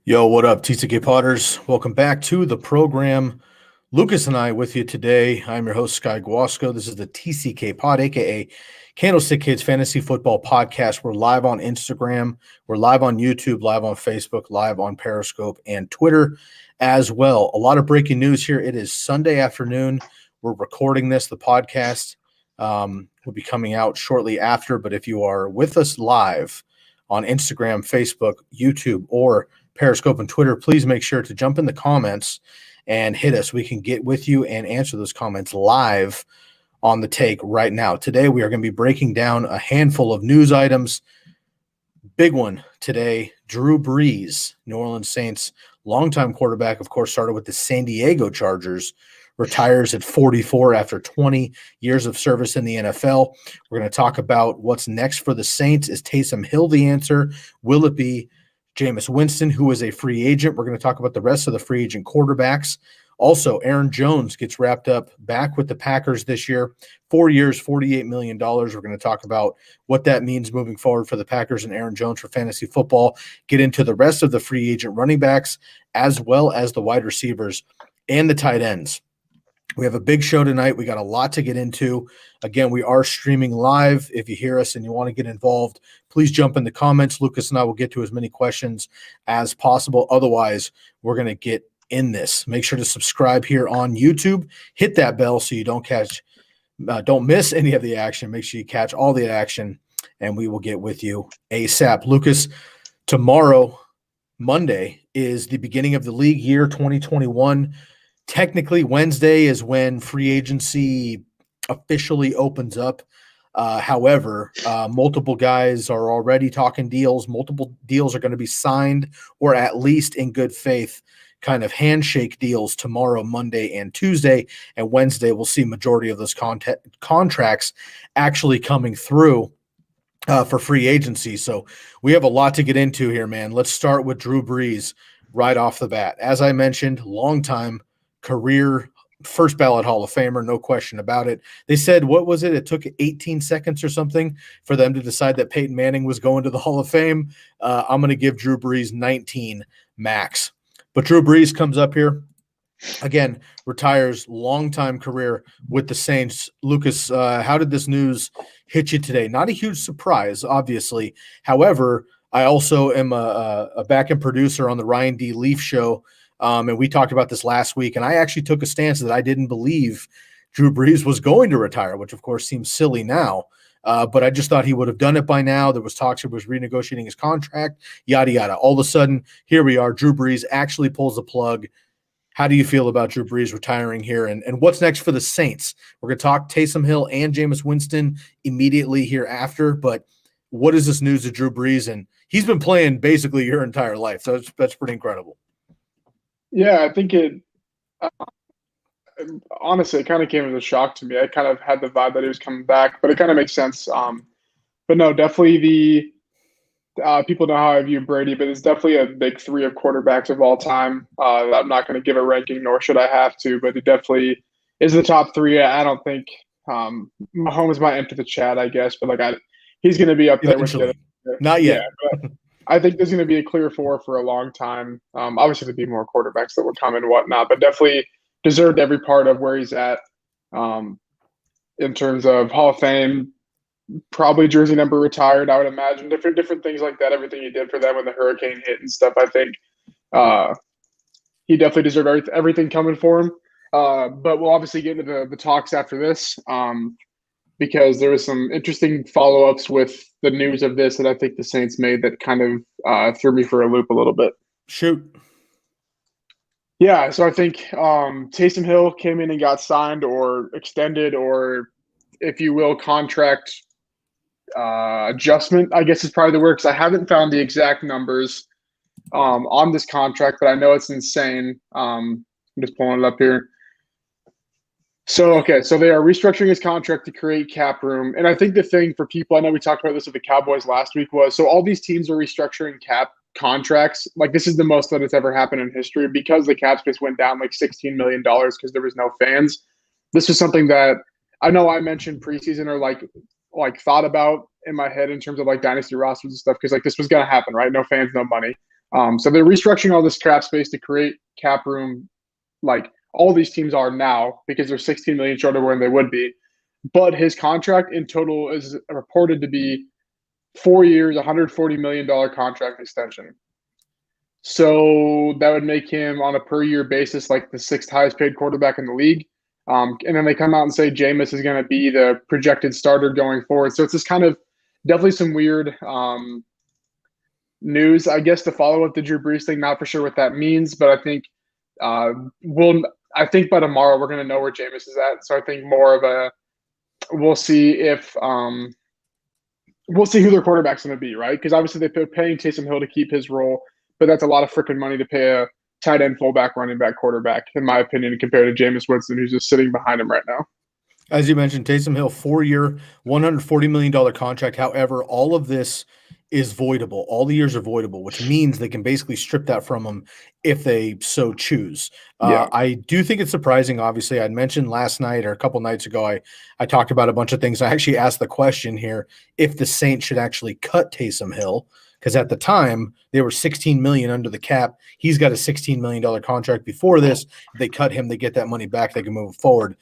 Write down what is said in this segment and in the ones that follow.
Yo, what up, TCK Potters? Welcome back to the program. Lukas and I with you today. I'm your host, Sky Guasco. This is the TCK Pod, aka Candlestick Kids Fantasy Football Podcast. We're live on Instagram, we're live on YouTube, live on Facebook, live on Periscope and Twitter as well. A lot of breaking news here. It is Sunday afternoon. We're recording this. The podcast will be coming out shortly after. But if you are with us live on Instagram, Facebook, YouTube, or Periscope and Twitter, please make sure to jump in the comments and hit us. We can get with you and answer those comments live on the take right now. Today, we are going to be breaking down a handful of news items. Big one today, Drew Brees, New Orleans Saints, longtime quarterback, of course, started with the San Diego Chargers, retires at 44 after 20 years of service in the NFL. We're going to talk about what's next for the Saints. Is Taysom Hill the answer? Will it be Jameis Winston, who is a free agent? We're going to talk about the rest of the free agent quarterbacks. Also, Aaron Jones gets wrapped up back with the Packers this year. 4 years, $48 million. We're going to talk about what that means moving forward for the Packers and Aaron Jones for fantasy football. Get into the rest of the free agent running backs, as well as the wide receivers and the tight ends. We have a big show tonight. We got a lot to get into. Again, we are streaming live. If you hear us and you want to get involved, please jump in the comments. Lukas and I will get to as many questions as possible. Otherwise, we're going to get in this. Make sure to subscribe here on YouTube. Hit that bell so you don't miss any of the action. Make sure you catch all the action, and we will get with you ASAP. Lukas, tomorrow, Monday, is the beginning of the league year 2021. Technically, Wednesday is when free agency officially opens up. However, multiple guys are already talking deals. Multiple deals are going to be signed, or at least in good faith kind of handshake deals tomorrow, Monday, and Tuesday. And Wednesday, we'll see majority of those contracts actually coming through for free agency. So we have a lot to get into here, man. Let's start with Drew Brees right off the bat. As I mentioned, longtime career first ballot Hall of Famer, no question about it. They said, what was it? It took 18 seconds or something for them to decide that Peyton Manning was going to the Hall of Fame. I'm going to give Drew Brees 19 max. But Drew Brees comes up here. Again, retires longtime career with the Saints. Lukas, how did this news hit you today? Not a huge surprise, obviously. However, I also am a back-end producer on the Ryan D. Leaf show. And we talked about this last week, and I actually took a stance that I didn't believe Drew Brees was going to retire, which of course seems silly now. But I just thought he would have done it by now. There was talks he was renegotiating his contract, yada, yada. All of a sudden, here we are. Drew Brees actually pulls the plug. How do you feel about Drew Brees retiring here? And what's next for the Saints? We're going to talk Taysom Hill and Jameis Winston immediately hereafter. But what is this news of Drew Brees? And he's been playing basically your entire life. So that's pretty incredible. Yeah, I think honestly, it kind of came as a shock to me. I kind of had the vibe that he was coming back, but it kind of makes sense. But no, definitely people know how I view Brady, but it's definitely a big three of quarterbacks of all time. I'm not going to give a ranking, nor should I have to, but it definitely is the top three. I don't think Mahomes might enter the chat, I guess, but he's going to be up there Eventually. with the Not yet. Yeah, but I think there's going to be a clear four for a long time. Obviously, there'll be more quarterbacks that will come and whatnot, but definitely deserved every part of where he's at in terms of Hall of Fame. Probably jersey number retired, I would imagine. Different things like that. Everything he did for them when the hurricane hit and stuff. I think he definitely deserved everything coming for him. But we'll obviously get into the talks after this. Because there was some interesting follow-ups with the news of this that I think the Saints made that kind of threw me for a loop a little bit. Shoot. Yeah, so I think Taysom Hill came in and got signed or extended or, if you will, contract adjustment, I guess is probably the word, because I haven't found the exact numbers on this contract, but I know it's insane. I'm just pulling it up here. So they are restructuring his contract to create cap room. And I think the thing for people, I know we talked about this with the Cowboys last week, was so all these teams are restructuring cap contracts. Like, this is the most that it's ever happened in history because the cap space went down like $16 million because there was no fans. This was something that I know I mentioned preseason or like thought about in my head in terms of like dynasty rosters and stuff, because like this was going to happen, right? No fans, no money. So they're restructuring all this cap space to create cap room, like all these teams are now, because they're 16 million shorter where they would be. But his contract in total is reported to be 4 years, $140 million contract extension. So that would make him on a per year basis like the sixth highest paid quarterback in the league. And then they come out and say Jameis is going to be the projected starter going forward. So it's this kind of definitely some weird news, I guess, to follow up the Drew Brees thing. Not for sure what that means, but I think I think by tomorrow we're going to know where Jameis is at. So I think more of a we'll see if we'll see who their quarterback's going to be, right? Because obviously they're paying Taysom Hill to keep his role, but that's a lot of freaking money to pay a tight end, fullback, running back, quarterback, in my opinion, compared to Jameis Winston, who's just sitting behind him right now. As you mentioned, Taysom Hill, 4-year, $140 million contract. However, all of this is voidable. All the years are voidable, which means they can basically strip that from him if they so choose. Yeah. I do think it's surprising. Obviously, I'd mentioned last night or a couple nights ago, I talked about a bunch of things. I actually asked the question here if the Saints should actually cut Taysom Hill, because at the time they were $16 million under the cap. He's got a $16 million contract before this. If they cut him, they get that money back. They can move forward.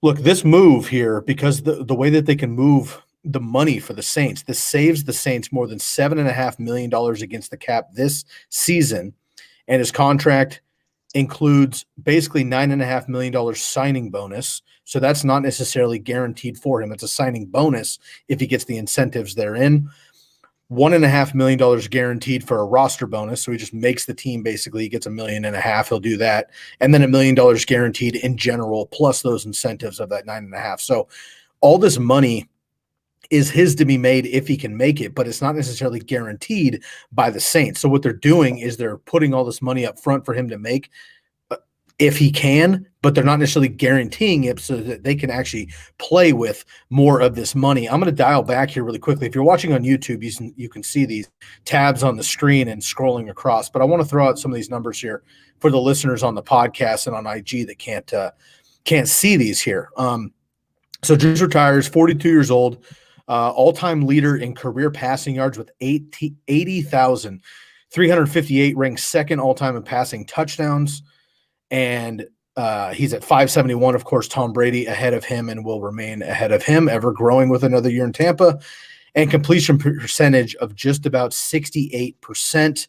Look, this move here, because the way that they can move the money for the Saints, this saves the Saints more than $7.5 million against the cap this season. And his contract includes basically $9.5 million signing bonus. So that's not necessarily guaranteed for him. It's a signing bonus if he gets the incentives therein. $1.5 million guaranteed for a roster bonus. So he just makes the team basically. He gets $1.5 million. He'll do that. And then $1 million guaranteed in general, plus those incentives of that 9.5. So all this money is his to be made if he can make it, but it's not necessarily guaranteed by the Saints. So what they're doing is they're putting all this money up front for him to make if he can, but they're not necessarily guaranteeing it so that they can actually play with more of this money. I'm going to dial back here really quickly. If you're watching on YouTube, you can see these tabs on the screen and scrolling across, but I want to throw out some of these numbers here for the listeners on the podcast and on IG that can't see these here. So Drews retires, 42 years old, all-time leader in career passing yards with 80,358, ranked second all-time in passing touchdowns. And he's at 571. Of course, Tom Brady ahead of him and will remain ahead of him, ever growing with another year in Tampa. And completion percentage of just about 68%.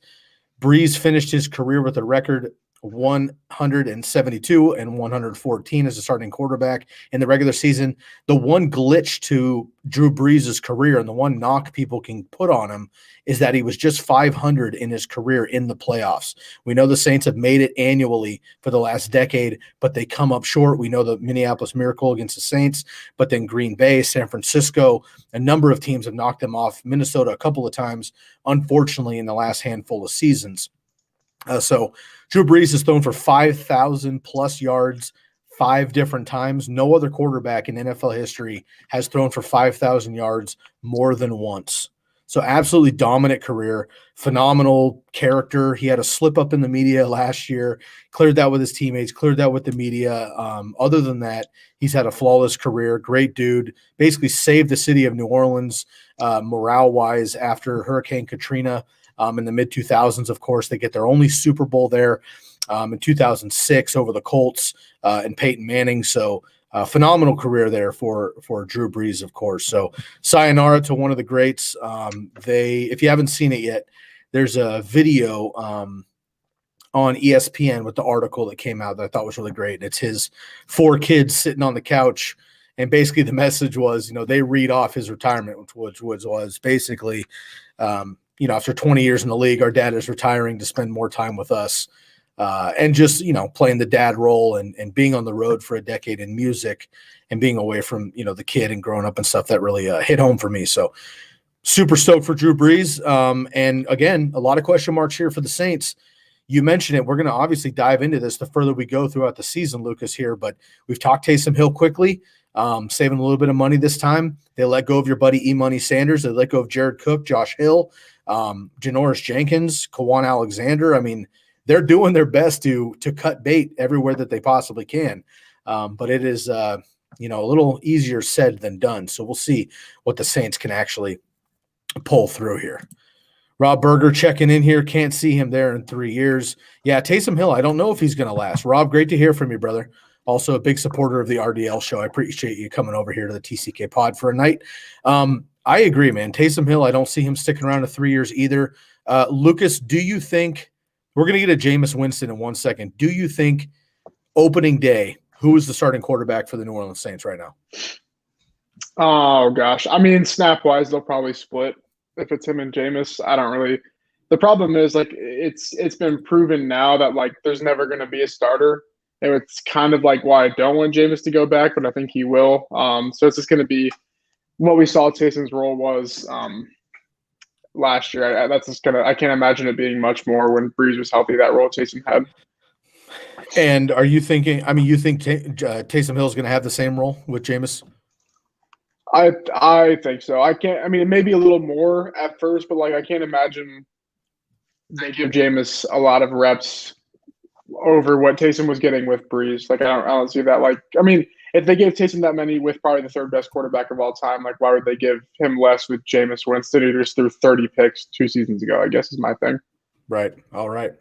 Brees finished his career with a record 172 and 114 as a starting quarterback in the regular season. The one glitch to Drew Brees' career and the one knock people can put on him is that he was just 500 in his career in the playoffs. We know the Saints have made it annually for the last decade, but they come up short. We know the Minneapolis Miracle against the Saints, but then Green Bay, San Francisco, a number of teams have knocked them off. Minnesota a couple of times, unfortunately, in the last handful of seasons. So Drew Brees has thrown for 5,000 plus yards 5 different times. No other quarterback in NFL history has thrown for 5,000 yards more than once. So absolutely dominant career, phenomenal character. He had a slip up in the media last year, cleared that with his teammates, cleared that with the media. Other than that, he's had a flawless career. Great dude. Basically saved the city of New Orleans morale-wise after Hurricane Katrina. In the mid-2000s, of course, they get their only Super Bowl there in 2006 over the Colts and Peyton Manning. So phenomenal career there for Drew Brees, of course. So sayonara to one of the greats. If you haven't seen it yet, there's a video on ESPN with the article that came out that I thought was really great. It's his 4 kids sitting on the couch. And basically the message was, they read off his retirement, which was basically, after 20 years in the league, our dad is retiring to spend more time with us and just, playing the dad role and being on the road for a decade in music and being away from, the kid and growing up and stuff that really hit home for me. So super stoked for Drew Brees. And again, a lot of question marks here for the Saints. You mentioned it. We're going to obviously dive into this the further we go throughout the season, Lukas, here, but we've talked Taysom Hill quickly. Saving a little bit of money this time. They let go of your buddy E-Money Sanders. They let go of Jared Cook, Josh Hill, Janoris Jenkins, Kawan Alexander. I mean, they're doing their best to cut bait everywhere that they possibly can. But it is, a little easier said than done. So we'll see what the Saints can actually pull through here. Rob Berger checking in here. Can't see him there in 3 years. Yeah, Taysom Hill, I don't know if he's going to last. Rob, great to hear from you, brother. Also a big supporter of the RDL show. I appreciate you coming over here to the TCK pod for a night. I agree, man. Taysom Hill, I don't see him sticking around to 3 years either. Lucas, do you think – we're going to get a Jameis Winston in 1 second. Do you think opening day, who is the starting quarterback for the New Orleans Saints right now? Oh, gosh. I mean, snap-wise, they'll probably split if it's him and Jameis. I don't really – the problem is, like, it's been proven now that, like, there's never going to be a starter. And it's kind of like why I don't want Jameis to go back, but I think he will. So it's just going to be what we saw Taysom's role was last year. That's just I can't imagine it being much more when Brees was healthy, that role Taysom had. And are you thinking – I mean, you think Taysom Hill is going to have the same role with Jameis? I think so. I mean, it may be a little more at first, but, like, I can't imagine they give Jameis a lot of reps over what Taysom was getting with Brees. Like, I don't see that. Like, I mean, if they gave Taysom that many with probably the third best quarterback of all time, like, why would they give him less with Jameis Winston, who just threw 30 picks 2 seasons ago, I guess is my thing. Right. All right.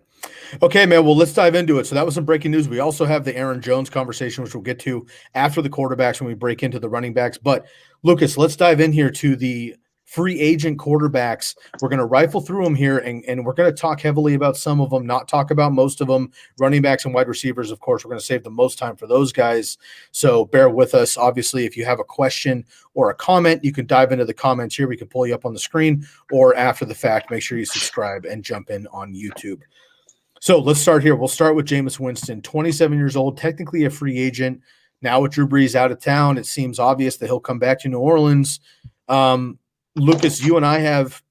Okay, man. Well, let's dive into it. So that was some breaking news. We also have the Aaron Jones conversation, which we'll get to after the quarterbacks when we break into the running backs. But, Lucas, let's dive in here to the free agent quarterbacks. We're going to rifle through them here, and we're going to talk heavily about some of them, not talk about most of them. Running backs and wide receivers, of course, we're going to save the most time for those guys. So bear with us. Obviously, if you have a question or a comment, you can dive into the comments here. We can pull you up on the screen, or after the fact, make sure you subscribe and jump in on YouTube. So let's start here. We'll start with Jameis Winston, 27 years old, technically a free agent. Now with Drew Brees out of town, it seems obvious that he'll come back to New Orleans. Lucas, you and I have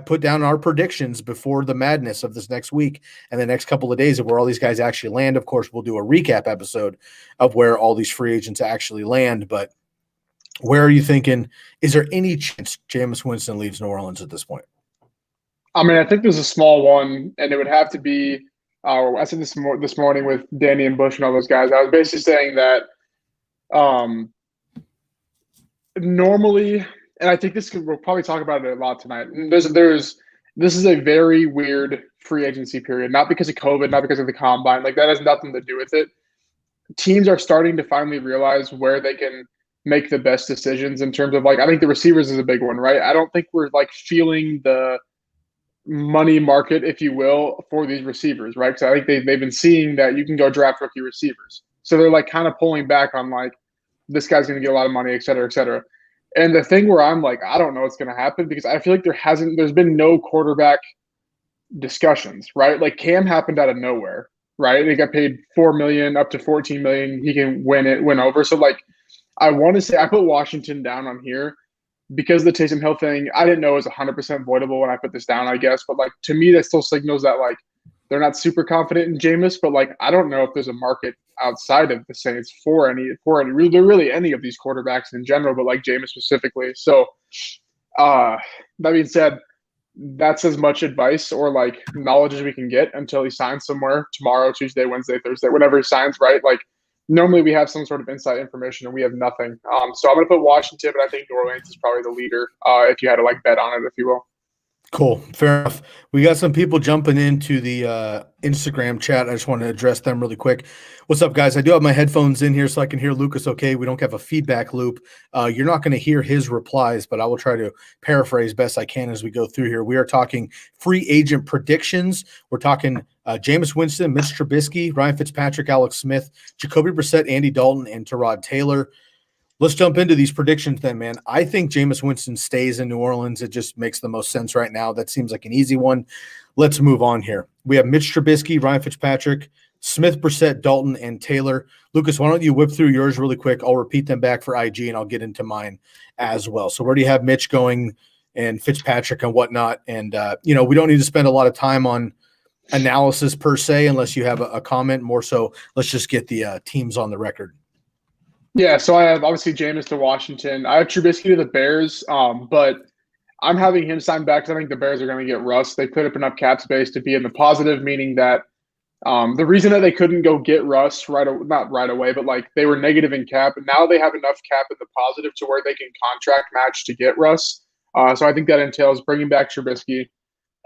put down our predictions before the madness of this next week and the next couple of days of where all these guys actually land. Of course, we'll do a recap episode of where all these free agents actually land. But where are you thinking? Is there any chance Jameis Winston leaves New Orleans at this point? I mean, I think there's a small one, and it would have to be I said this morning with Danny and Bush and all those guys. I was basically saying that normally – and I think we'll probably talk about it a lot tonight. This is a very weird free agency period, not because of COVID, not because of the combine. Like, that has nothing to do with it. Teams are starting to finally realize where they can make the best decisions in terms of, like, I think the receivers is a big one, right? I don't think we're, like, feeling the money market, if you will, for these receivers, right? Because I think they've been seeing that you can go draft rookie receivers. So they're, like, kind of pulling back on, like, this guy's going to get a lot of money, et cetera, et cetera. And the thing where I'm like, I don't know what's going to happen, because I feel like there's been no quarterback discussions, right? Like, Cam happened out of nowhere, right? He got paid $4 million up to $14 million. He can win over. So, like, I want to say I put Washington down on here because the Taysom Hill thing, I didn't know it was 100% voidable when I put this down, I guess. But, like, to me, that still signals that, like, they're not super confident in Jameis, but, like, I don't know if there's a market outside of the Saints for really any of these quarterbacks in general, but, like, Jameis specifically. So that being said, that's as much advice or, like, knowledge as we can get until he signs somewhere tomorrow, Tuesday, Wednesday, Thursday, whenever he signs, right? Like, normally we have some sort of inside information and we have nothing. So I'm going to put Washington, but I think New Orleans is probably the leader if you had to, like, bet on it, if you will. Cool. Fair enough. We got some people jumping into the Instagram chat. I just want to address them really quick. What's up, guys? I do have my headphones in here so I can hear Lucas okay. We don't have a feedback loop. You're not going to hear his replies, but I will try to paraphrase best I can as we go through here. We are talking free agent predictions. We're talking Jameis Winston, Mitch Trubisky, Ryan Fitzpatrick, Alex Smith, Jacoby Brissett, Andy Dalton, and Tyrod Taylor. Let's jump into these predictions then, man. I think Jameis Winston stays in New Orleans. It just makes the most sense right now. That seems like an easy one. Let's move on here. We have Mitch Trubisky, Ryan Fitzpatrick, Smith, Brissett, Dalton, and Taylor. Lucas, why don't you whip through yours really quick? I'll repeat them back for IG, and I'll get into mine as well. So where do you have Mitch going and Fitzpatrick and whatnot? And, we don't need to spend a lot of time on analysis per se unless you have a comment. More so, let's just get the teams on the record. Yeah, so I have obviously Jameis to Washington. I have Trubisky to the Bears, but I'm having him sign back because I think the Bears are going to get Russ. They put up enough cap space to be in the positive, meaning that the reason that they couldn't go get Russ not right away, but, like, they were negative in cap, and now they have enough cap in the positive to where they can contract match to get Russ. So I think that entails bringing back Trubisky.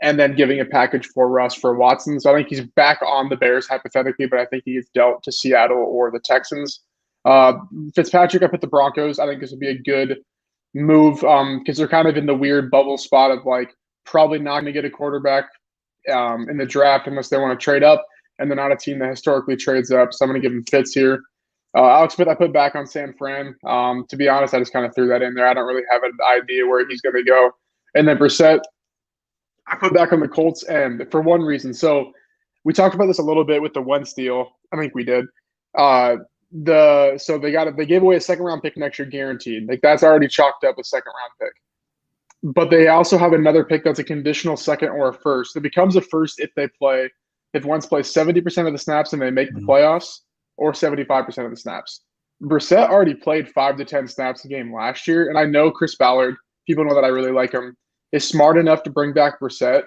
and then giving a package for Russ for Watson. So I think he's back on the Bears hypothetically, but I think he gets dealt to Seattle or the Texans. Fitzpatrick up at the Broncos. I think this would be a good move because they're kind of in the weird bubble spot of like probably not going to get a quarterback in the draft unless they want to trade up, and they're not a team that historically trades up. So I'm going to give him Fitz here. Alex Smith, I put back on San Fran. To be honest, I just kind of threw that in there. I don't really have an idea where he's going to go. And then Brissett, I put back on the Colts, and for one reason. So we talked about this a little bit with the Wentz deal. I think we did. They gave away a second round pick next year guaranteed. Like that's already chalked up a second round pick. But they also have another pick that's a conditional second or a first. It becomes a first if Wentz plays 70% of the snaps and they make the playoffs, or 75% of the snaps. Brissett already played 5 to 10 snaps a game last year, and I know Chris Ballard, people know that I really like him, is smart enough to bring back Brissett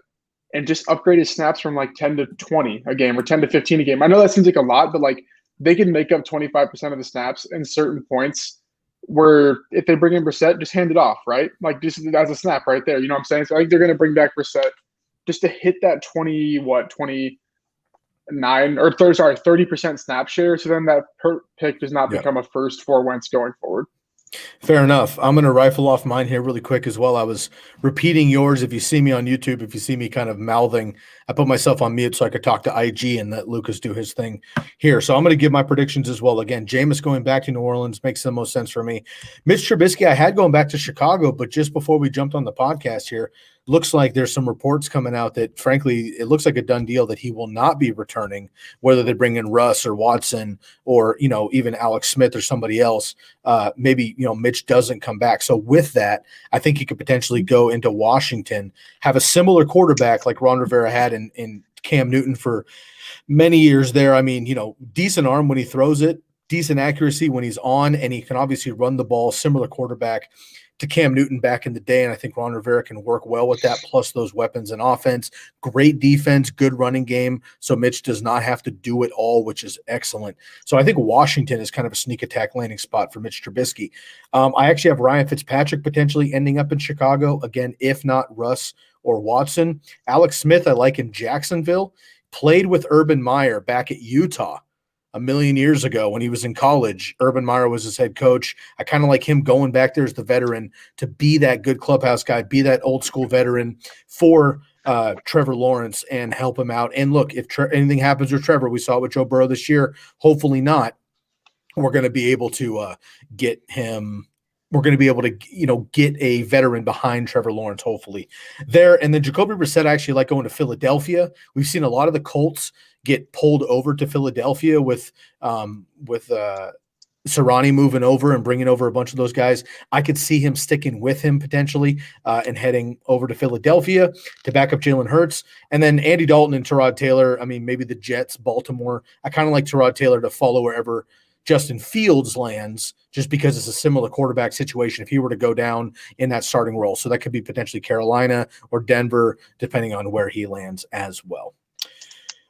and just upgrade his snaps from like 10 to 20 a game or 10 to 15 a game. I know that seems like a lot, but like they can make up 25% of the snaps in certain points where if they bring in Brissett, just hand it off, right? Like just as a snap right there. You know what I'm saying? So I think they're going to bring back Brissett just to hit that 30% snap share. So then that pick does not become a first for Wentz going forward. Fair enough. I'm going to rifle off mine here really quick as well. I was repeating yours. If you see me on YouTube, if you see me kind of mouthing, I put myself on mute so I could talk to IG and let Lukas do his thing here. So I'm going to give my predictions as well. Again, Jameis going back to New Orleans makes the most sense for me. Mitch Trubisky, I had going back to Chicago, but just before we jumped on the podcast here, looks like there's some reports coming out that, frankly, it looks like a done deal that he will not be returning, whether they bring in Russ or Watson or, even Alex Smith or somebody else. Maybe, Mitch doesn't come back. So with that, I think he could potentially go into Washington, have a similar quarterback like Ron Rivera had in Cam Newton for many years there. I mean, decent arm when he throws it, decent accuracy when he's on, and he can obviously run the ball, similar quarterback to Cam Newton back in the day, and I think Ron Rivera can work well with that, plus those weapons and offense. Great defense, good running game, so Mitch does not have to do it all, which is excellent. So I think Washington is kind of a sneak attack landing spot for Mitch Trubisky. I actually have Ryan Fitzpatrick potentially ending up in Chicago, again, if not Russ or Watson. Alex Smith I like in Jacksonville, played with Urban Meyer back at Utah a million years ago when he was in college. Urban Meyer was his head coach. I kind of like him going back there as the veteran to be that good clubhouse guy, be that old school veteran for Trevor Lawrence and help him out. And look, if anything happens with Trevor, we saw it with Joe Burrow this year, hopefully not, we're going to be able to get him. We're going to be able to, get a veteran behind Trevor Lawrence, hopefully there. And then Jacoby Brissett, I actually like going to Philadelphia. We've seen a lot of the Colts get pulled over to Philadelphia with Sirianni moving over and bringing over a bunch of those guys. I could see him sticking with him potentially and heading over to Philadelphia to back up Jalen Hurts. And then Andy Dalton and Tyrod Taylor, I mean, maybe the Jets, Baltimore. I kind of like Tyrod Taylor to follow wherever Justin Fields lands, just because it's a similar quarterback situation if he were to go down in that starting role. So that could be potentially Carolina or Denver, depending on where he lands as well.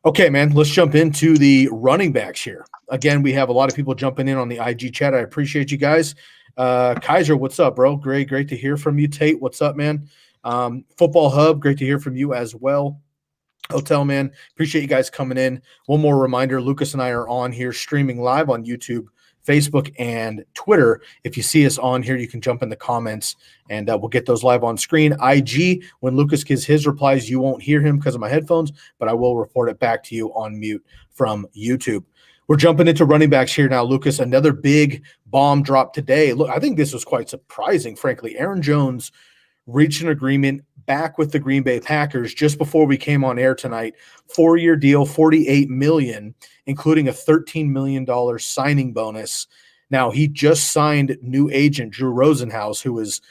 Okay, man, let's jump into the running backs here. Again, we have a lot of people jumping in on the IG chat. I appreciate you guys. Kaiser, what's up, bro? Great to hear from you. Tate, what's up, man? Football Hub, great to hear from you as well. Hotel Man, appreciate you guys coming in. One more reminder, Lukas and I are on here streaming live on YouTube, Facebook, and Twitter. If you see us on here, you can jump in the comments, and we'll get those live on screen. IG, when Lukas gives his replies, you won't hear him because of my headphones, but I will report it back to you on mute from YouTube. We're jumping into running backs here now, Lukas. Another big bomb drop today. Look, I think this was quite surprising, frankly. Aaron Jones reached an agreement back with the Green Bay Packers just before we came on air tonight. 4-year deal, $48 million, including a $13 million signing bonus. Now, he just signed new agent Drew Rosenhaus, who is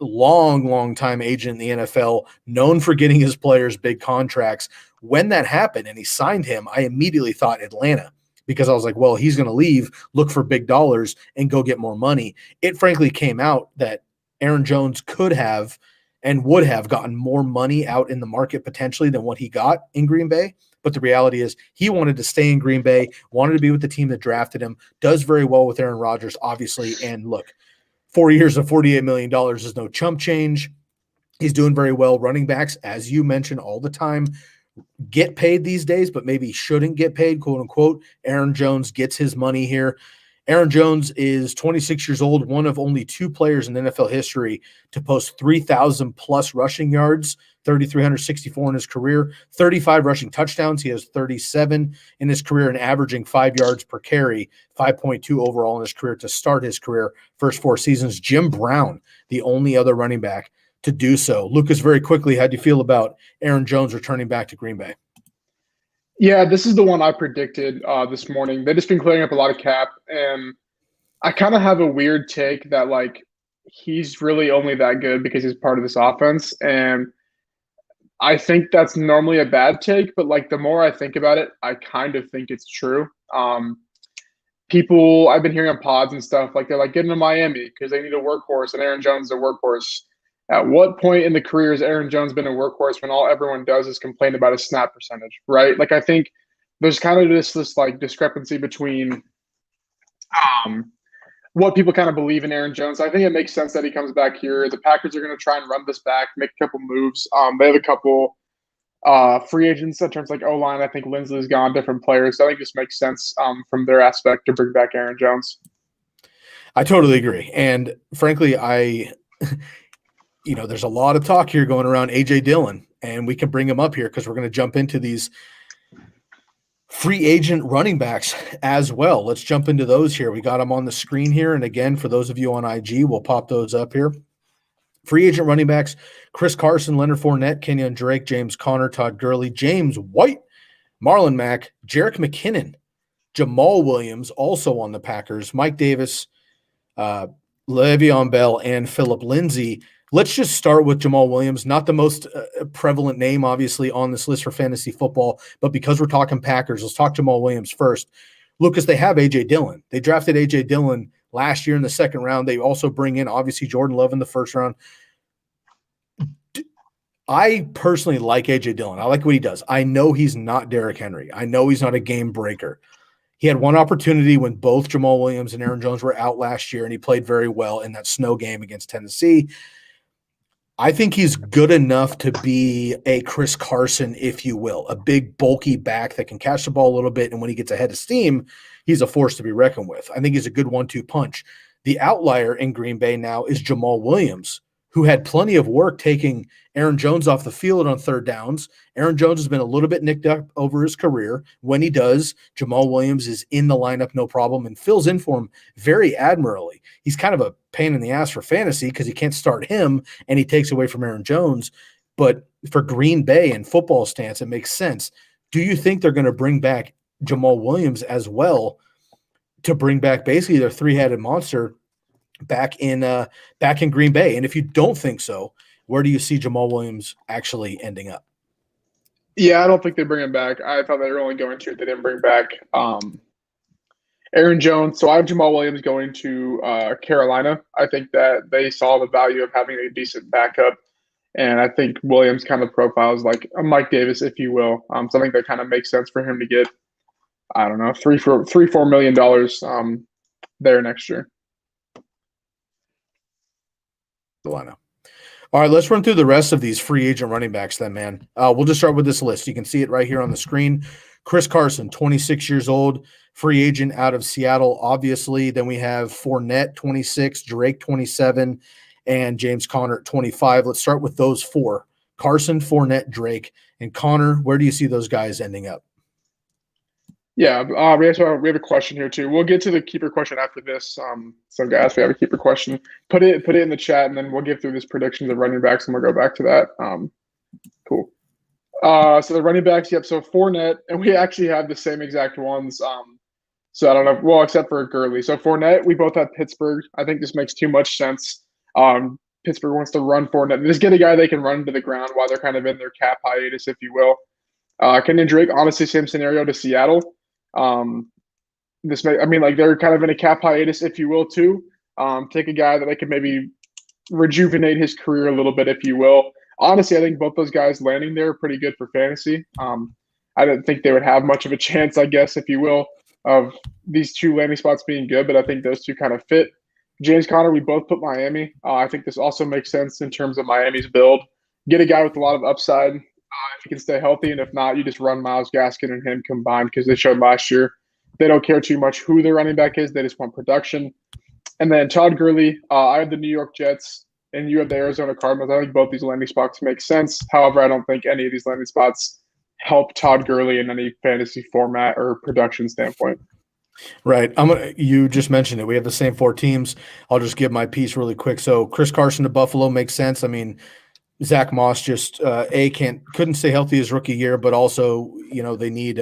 a long time agent in the NFL, known for getting his players big contracts. When that happened and he signed him, I immediately thought Atlanta, because I was like, well, he's going to leave, look for big dollars, and go get more money. It frankly came out that Aaron Jones could have and would have gotten more money out in the market potentially than what he got in Green Bay. But the reality is he wanted to stay in Green Bay, wanted to be with the team that drafted him, does very well with Aaron Rodgers, obviously. And look, 4 years of $48 million is no chump change. He's doing very well. Running backs, as you mentioned all the time, get paid these days, but maybe shouldn't get paid, quote unquote. Aaron Jones gets his money here. Aaron Jones is 26 years old, one of only 2 players in NFL history to post 3,000 plus rushing yards, 3,364 in his career, 35 rushing touchdowns. He has 37 in his career and averaging 5 yards per carry, 5.2 overall in his career to start his career, first 4 seasons. Jim Brown, the only other running back to do so. Lukas, very quickly, how do you feel about Aaron Jones returning back to Green Bay? Yeah, this is the one I predicted this morning. They've just been clearing up a lot of cap, and I kind of have a weird take that like he's really only that good because he's part of this offense, and I think that's normally a bad take. But like the more I think about it, I kind of think it's true. People I've been hearing on pods and stuff like they're like get into Miami because they need a workhorse, and Aaron Jones is a workhorse. At what point in the career has Aaron Jones been a workhorse when all everyone does is complain about his snap percentage, right? Like I think there's kind of this like discrepancy between what people kind of believe in Aaron Jones. I think it makes sense that he comes back here. The Packers are going to try and run this back, make a couple moves. They have a couple free agents in terms of like O-line. I think Lindsley's gone, different players. So I think this makes sense from their aspect to bring back Aaron Jones. I totally agree. And frankly, there's a lot of talk here going around A.J. Dillon, and we can bring him up here because we're going to jump into these free agent running backs as well. Let's jump into those here. We got them on the screen here. And again, for those of you on IG, we'll pop those up here. Free agent running backs: Chris Carson, Leonard Fournette, Kenyon Drake, James Conner, Todd Gurley, James White, Marlon Mack, Jerick McKinnon, Jamal Williams, also on the Packers, Mike Davis, Le'Veon Bell, and Phillip Lindsay. Let's just start with Jamal Williams, not the most prevalent name, obviously, on this list for fantasy football, but because we're talking Packers, let's talk Jamal Williams first. Lucas, they have A.J. Dillon. They drafted A.J. Dillon last year in the second round. They also bring in, obviously, Jordan Love in the first round. I personally like A.J. Dillon. I like what he does. I know he's not Derrick Henry. I know he's not a game breaker. He had one opportunity when both Jamal Williams and Aaron Jones were out last year, and he played very well in that snow game against Tennessee. I think he's good enough to be a Chris Carson, if you will, a big, bulky back that can catch the ball a little bit, and when he gets ahead of steam, he's a force to be reckoned with. I think he's a good 1-2 punch. The outlier in Green Bay now is Jamal Williams, who had plenty of work taking Aaron Jones off the field on third downs. Aaron Jones has been a little bit nicked up over his career. When he does, Jamal Williams is in the lineup, no problem, and fills in for him very admirably. He's kind of a pain in the ass for fantasy because he can't start him, and he takes away from Aaron Jones. But for Green Bay and football stance, it makes sense. Do you think they're going to bring back Jamal Williams as well to bring back basically their three-headed monster back in Green Bay? And if you don't think so, where do you see Jamal Williams actually ending up? Yeah, I don't think they bring him back. I thought they were only going to. They didn't bring back Aaron Jones. So I have Jamal Williams going to Carolina. I think that they saw the value of having a decent backup. And I think Williams kind of profiles like a Mike Davis, if you will. So I think that kind of makes sense for him to get, I don't know, $4 million there next year. All right, let's run through the rest of these free agent running backs then, man. We'll just start with this list. You can see it right here on the screen. Chris Carson, 26 years old, free agent out of Seattle, obviously. Then we have Fournette, 26, Drake, 27, and James Conner, 25. Let's start with those four: Carson, Fournette, Drake, and Conner. Where do you see those guys ending up? Yeah, we have a question here too. We'll get to the keeper question after this. Some guys, we have a keeper question. Put it in the chat, and then we'll get through this predictions of running backs, and we'll go back to that. Cool. So the running backs, yep. So Fournette, and we actually have the same exact ones. So I don't know. Well, except for Gurley. So Fournette, we both have Pittsburgh. I think this makes too much sense. Pittsburgh wants to run Fournette. Just get a guy they can run to the ground while they're kind of in their cap hiatus, if you will. Kenyon Drake, honestly, same scenario to Seattle. They're kind of in a cap hiatus, if you will, too. Take a guy that they can maybe rejuvenate his career a little bit, if you will. Honestly, I think both those guys landing there are pretty good for fantasy. I didn't think they would have much of a chance, I guess, if you will, of these two landing spots being good, but I think those two kind of fit. James Conner, we both put Miami. I think this also makes sense in terms of Miami's build. Get a guy with a lot of upside if he can stay healthy, and if not, you just run Myles Gaskin and him combined because they showed last year they don't care too much who their running back is. They just want production. And then Todd Gurley, I have the New York Jets, and you have the Arizona Cardinals. I think both these landing spots make sense. However, I don't think any of these landing spots help Todd Gurley in any fantasy format or production standpoint. Right. You just mentioned it. We have the same 4 teams. I'll just give my piece really quick. So Chris Carson to Buffalo makes sense. I mean, Zach Moss just couldn't stay healthy his rookie year, but also they need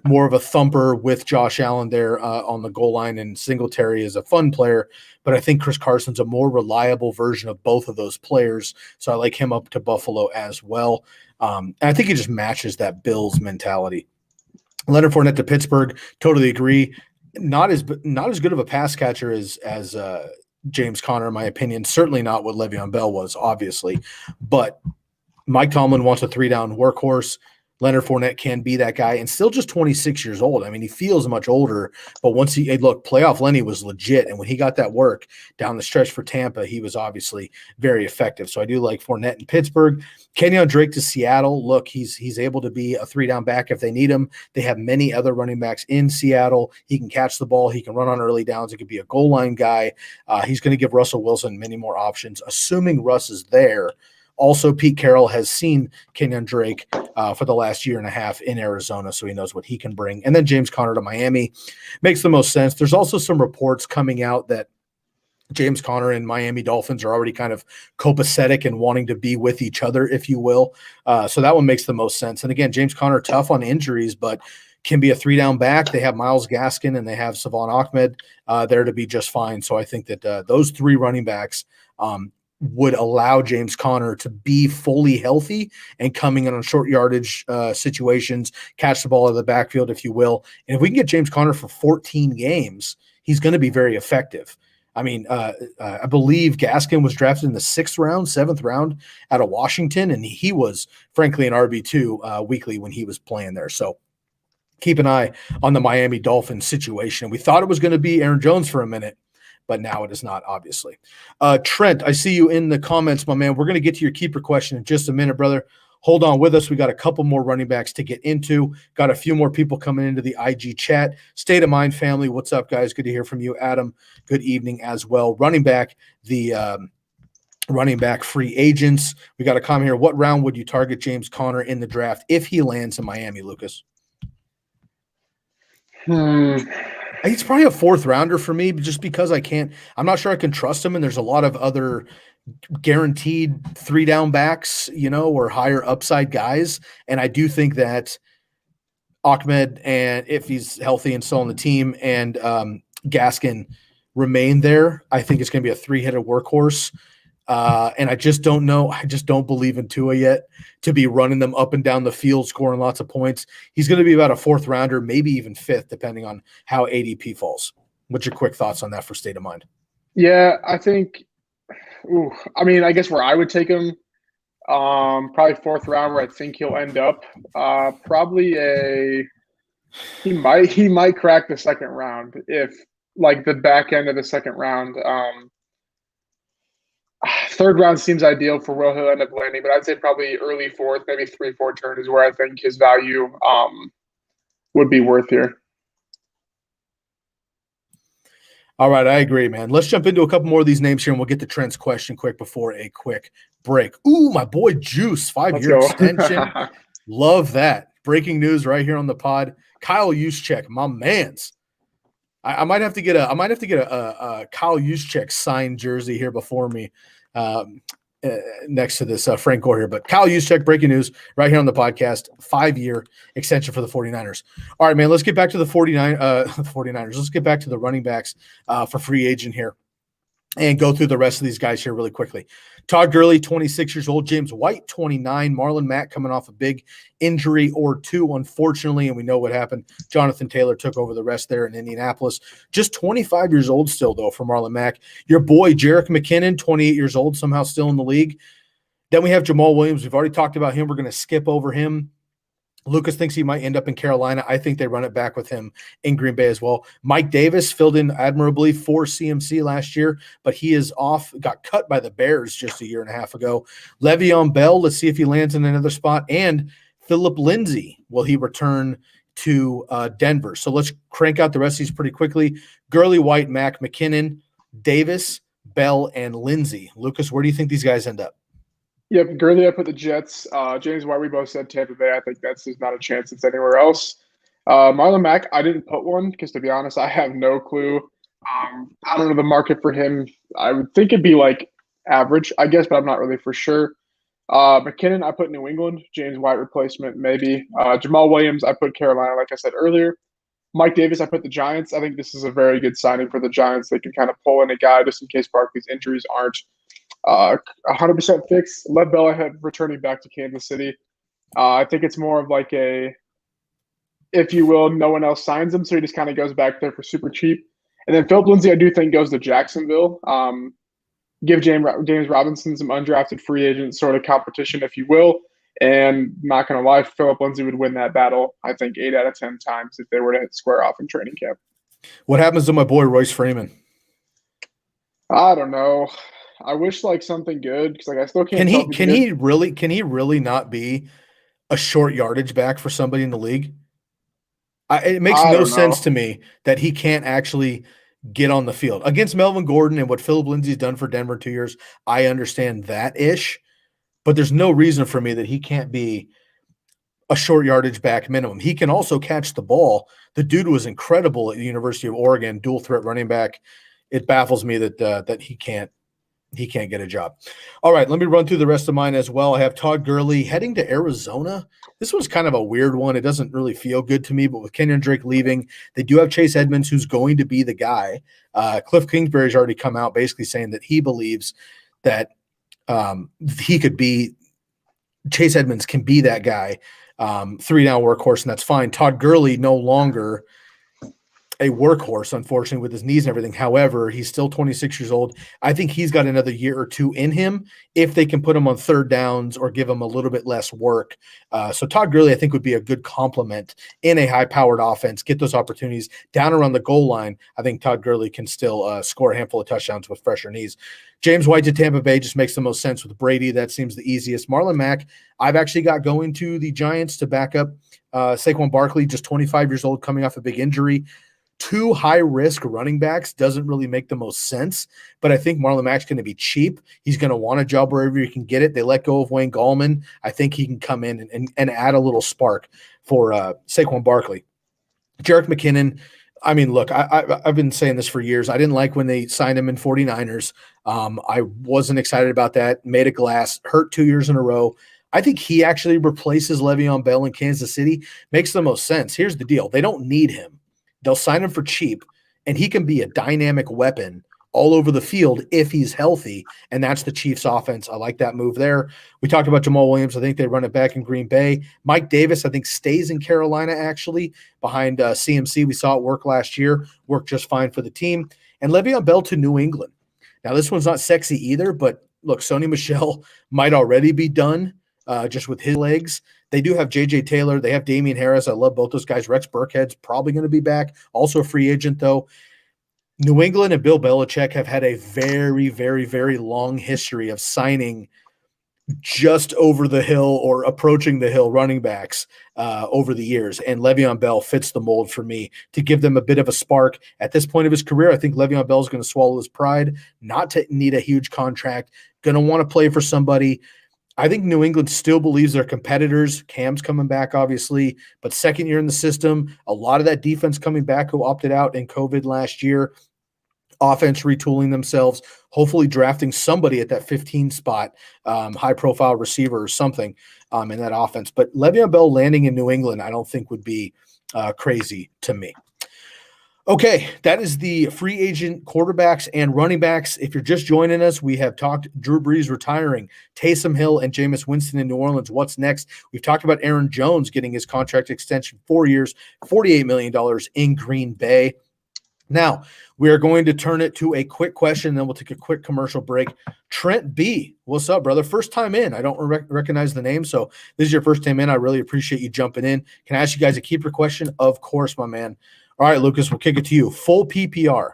more of a thumper with Josh Allen there on the goal line, and Singletary is a fun player, but I think Chris Carson's a more reliable version of both of those players, so I like him up to Buffalo as well. And I think he just matches that Bills mentality. Leonard Fournette to Pittsburgh, totally agree. Not as good of a pass catcher as James Conner, in my opinion. Certainly not what Le'Veon Bell was, obviously. But Mike Tomlin wants a 3-down workhorse. Leonard Fournette can be that guy, and still just 26 years old. I mean, he feels much older, but once playoff Lenny was legit, and when he got that work down the stretch for Tampa, he was obviously very effective. So I do like Fournette in Pittsburgh. Kenyon Drake to Seattle. Look, he's able to be a 3-down back if they need him. They have many other running backs in Seattle. He can catch the ball. He can run on early downs. He could be a goal line guy. He's going to give Russell Wilson many more options, assuming Russ is there. Also, Pete Carroll has seen Kenyon Drake for the last year and a half in Arizona, so he knows what he can bring. And then James Conner to Miami makes the most sense. There's also some reports coming out that James Conner and Miami Dolphins are already kind of copacetic and wanting to be with each other, if you will. So that one makes the most sense. And again, James Conner, tough on injuries, but can be a 3-down back. They have Myles Gaskin and they have Savon Ahmed there to be just fine. So I think that those 3 running backs would allow James Conner to be fully healthy and coming in on short yardage situations, catch the ball out of the backfield, if you will. And if we can get James Conner for 14 games, he's going to be very effective. I mean, I believe Gaskin was drafted in the 6th round, 7th round out of Washington, and he was, frankly, an RB2 weekly when he was playing there. So keep an eye on the Miami Dolphins situation. We thought it was going to be Aaron Jones for a minute, but now it is not, obviously. Trent, I see you in the comments, my man. We're going to get to your keeper question in just a minute, brother. Hold on with us. We got a couple more running backs to get into. Got a few more people coming into the IG chat. State of Mind family, what's up, guys? Good to hear from you. Adam, good evening as well. Running back, the running back free agents. We got a comment here. What round would you target James Conner in the draft if he lands in Miami, Lucas? He's probably a 4th rounder for me, just because I'm not sure I can trust him. And there's a lot of other guaranteed 3-down backs, or higher upside guys. And I do think that Ahmed, and if he's healthy and still on the team, and Gaskin remain there, I think it's going to be a 3-headed workhorse. And I just don't know. I just don't believe in Tua yet to be running them up and down the field, scoring lots of points. He's going to be about a 4th rounder, maybe even 5th, depending on how ADP falls. What's your quick thoughts on that for State of Mind? Yeah, I think I guess where I would take him, probably 4th round, where I think he'll end up. He might crack the 2nd round if the back end of the 2nd round. 3rd round seems ideal for where he'll end up landing, but I'd say probably early 4th, maybe 3-4 turn is where I think his value would be worth here. All right, I agree, man. Let's jump into a couple more of these names here, and we'll get to Trent's question quick before a quick break. Ooh, my boy Juice, 5-year extension. Love that. Breaking news right here on the pod. Kyle Juszczyk, my man's. I might have to get a Kyle Juszczyk signed jersey here before me, next to this Frank Gore here. But Kyle Juszczyk, breaking news right here on the podcast, 5-year extension for the 49ers. All right, man, let's get back to the 49ers. Let's get back to the running backs for free agent here and go through the rest of these guys here really quickly. Todd Gurley, 26 years old. James White, 29. Marlon Mack coming off a big injury or 2, unfortunately, and we know what happened. Jonathan Taylor took over the rest there in Indianapolis. Just 25 years old still, though, for Marlon Mack. Your boy, Jerick McKinnon, 28 years old, somehow still in the league. Then we have Jamal Williams. We've already talked about him. We're going to skip over him. Lukas thinks he might end up in Carolina. I think they run it back with him in Green Bay as well. Mike Davis filled in admirably for CMC last year, but he is off, got cut by the Bears just a year and a half ago. Le'Veon Bell, let's see if he lands in another spot. And Philip Lindsay, will he return to Denver? So let's crank out the rest of these pretty quickly. Gurley, White, Mack, McKinnon, Davis, Bell, and Lindsay. Lukas, where do you think these guys end up? Yep, Gurley, I put the Jets. James White, we both said Tampa Bay. I think that's just not a chance it's anywhere else. Marlon Mack, I didn't put one because, to be honest, I have no clue. I don't know the market for him. I would think it'd be like average, I guess, but I'm not really for sure. McKinnon, I put New England. James White replacement, maybe. Jamal Williams, I put Carolina, like I said earlier. Mike Davis, I put the Giants. I think this is a very good signing for the Giants. They can kind of pull in a guy just in case Barkley's injuries aren't 100% fixed. Lev Bell ahead returning back to Kansas City. I think it's more of like a, if you will, no one else signs him, so he just kind of goes back there for super cheap. And then Philip Lindsay, I do think goes to Jacksonville. Give James Robinson some undrafted free agent sort of competition, if you will. And not going to lie, Philip Lindsay would win that battle, I think, 8 out of 10 times if they were to square off in training camp. What happens to my boy Royce Freeman? I don't know. I wish like something good because like I still can't. Can he really not be a short yardage back for somebody in the league? It makes no sense to me that he can't actually get on the field against Melvin Gordon and what Philip Lindsay's done for Denver 2 years. I understand that ish, but there's no reason for me that he can't be a short yardage back minimum. He can also catch the ball. The dude was incredible at the University of Oregon, dual threat running back. It baffles me that he can't get a job. All right, let me run through the rest of mine as well. I have Todd Gurley heading to Arizona. This was kind of a weird one. It doesn't really feel good to me, but with Kenyon Drake leaving, they do have Chase Edmonds, who's going to be the guy. Cliff Kingsbury's already come out basically saying that he believes that he could be – Chase Edmonds can be that guy, 3-down workhorse, and that's fine. Todd Gurley no longer – a workhorse, unfortunately, with his knees and everything. However, he's still 26 years old. I think he's got another year or two in him if they can put him on third downs or give him a little bit less work. So Todd Gurley, I think, would be a good complement in a high-powered offense, get those opportunities down around the goal line. I think Todd Gurley can still score a handful of touchdowns with fresher knees. James White to Tampa Bay just makes the most sense with Brady. That seems the easiest. Marlon Mack, I've actually got going to the Giants to back up Saquon Barkley, just 25 years old, coming off a big injury. 2 high-risk running backs doesn't really make the most sense, but I think Marlon Mack's going to be cheap. He's going to want a job wherever he can get it. They let go of Wayne Gallman. I think he can come in and add a little spark for Saquon Barkley. Jerick McKinnon, I mean, look, I've been saying this for years. I didn't like when they signed him in 49ers. I wasn't excited about that. Made of glass, hurt 2 years in a row. I think he actually replaces Le'Veon Bell in Kansas City. Makes the most sense. Here's the deal. They don't need him. They'll sign him for cheap, and he can be a dynamic weapon all over the field if he's healthy, and that's the Chiefs' offense. I like that move there. We talked about Jamal Williams. I think they run it back in Green Bay. Mike Davis, I think, stays in Carolina, actually, behind CMC. We saw it work last year, worked just fine for the team. And Le'Veon Bell to New England. Now, this one's not sexy either, but look, Sony Michel might already be done just with his legs. They do have J.J. Taylor. They have Damian Harris. I love both those guys. Rex Burkhead's probably going to be back. Also a free agent, though. New England and Bill Belichick have had a very, very, very long history of signing just over the hill or approaching the hill running backs over the years. And Le'Veon Bell fits the mold for me to give them a bit of a spark. At this point of his career, I think Le'Veon Bell is going to swallow his pride, not to need a huge contract, going to want to play for somebody. I think New England still believes they're competitors. Cam's coming back, obviously, but second year in the system, a lot of that defense coming back who opted out in COVID last year, offense retooling themselves, hopefully drafting somebody at that 15 spot, high-profile receiver or something in that offense. But Le'Veon Bell landing in New England, I don't think would be crazy to me. Okay, that is the free agent quarterbacks and running backs. If you're just joining us, we have talked Drew Brees retiring, Taysom Hill and Jameis Winston in New Orleans. What's next? We've talked about Aaron Jones getting his contract extension 4 years, $48 million in Green Bay. Now, we are going to turn it to a quick question, then we'll take a quick commercial break. Trent B, what's up, brother? First time in. I don't recognize the name, so this is your first time in. I really appreciate you jumping in. Can I ask you guys a keeper question? Of course, my man. All right, Lucas, we'll kick it to you. Full PPR.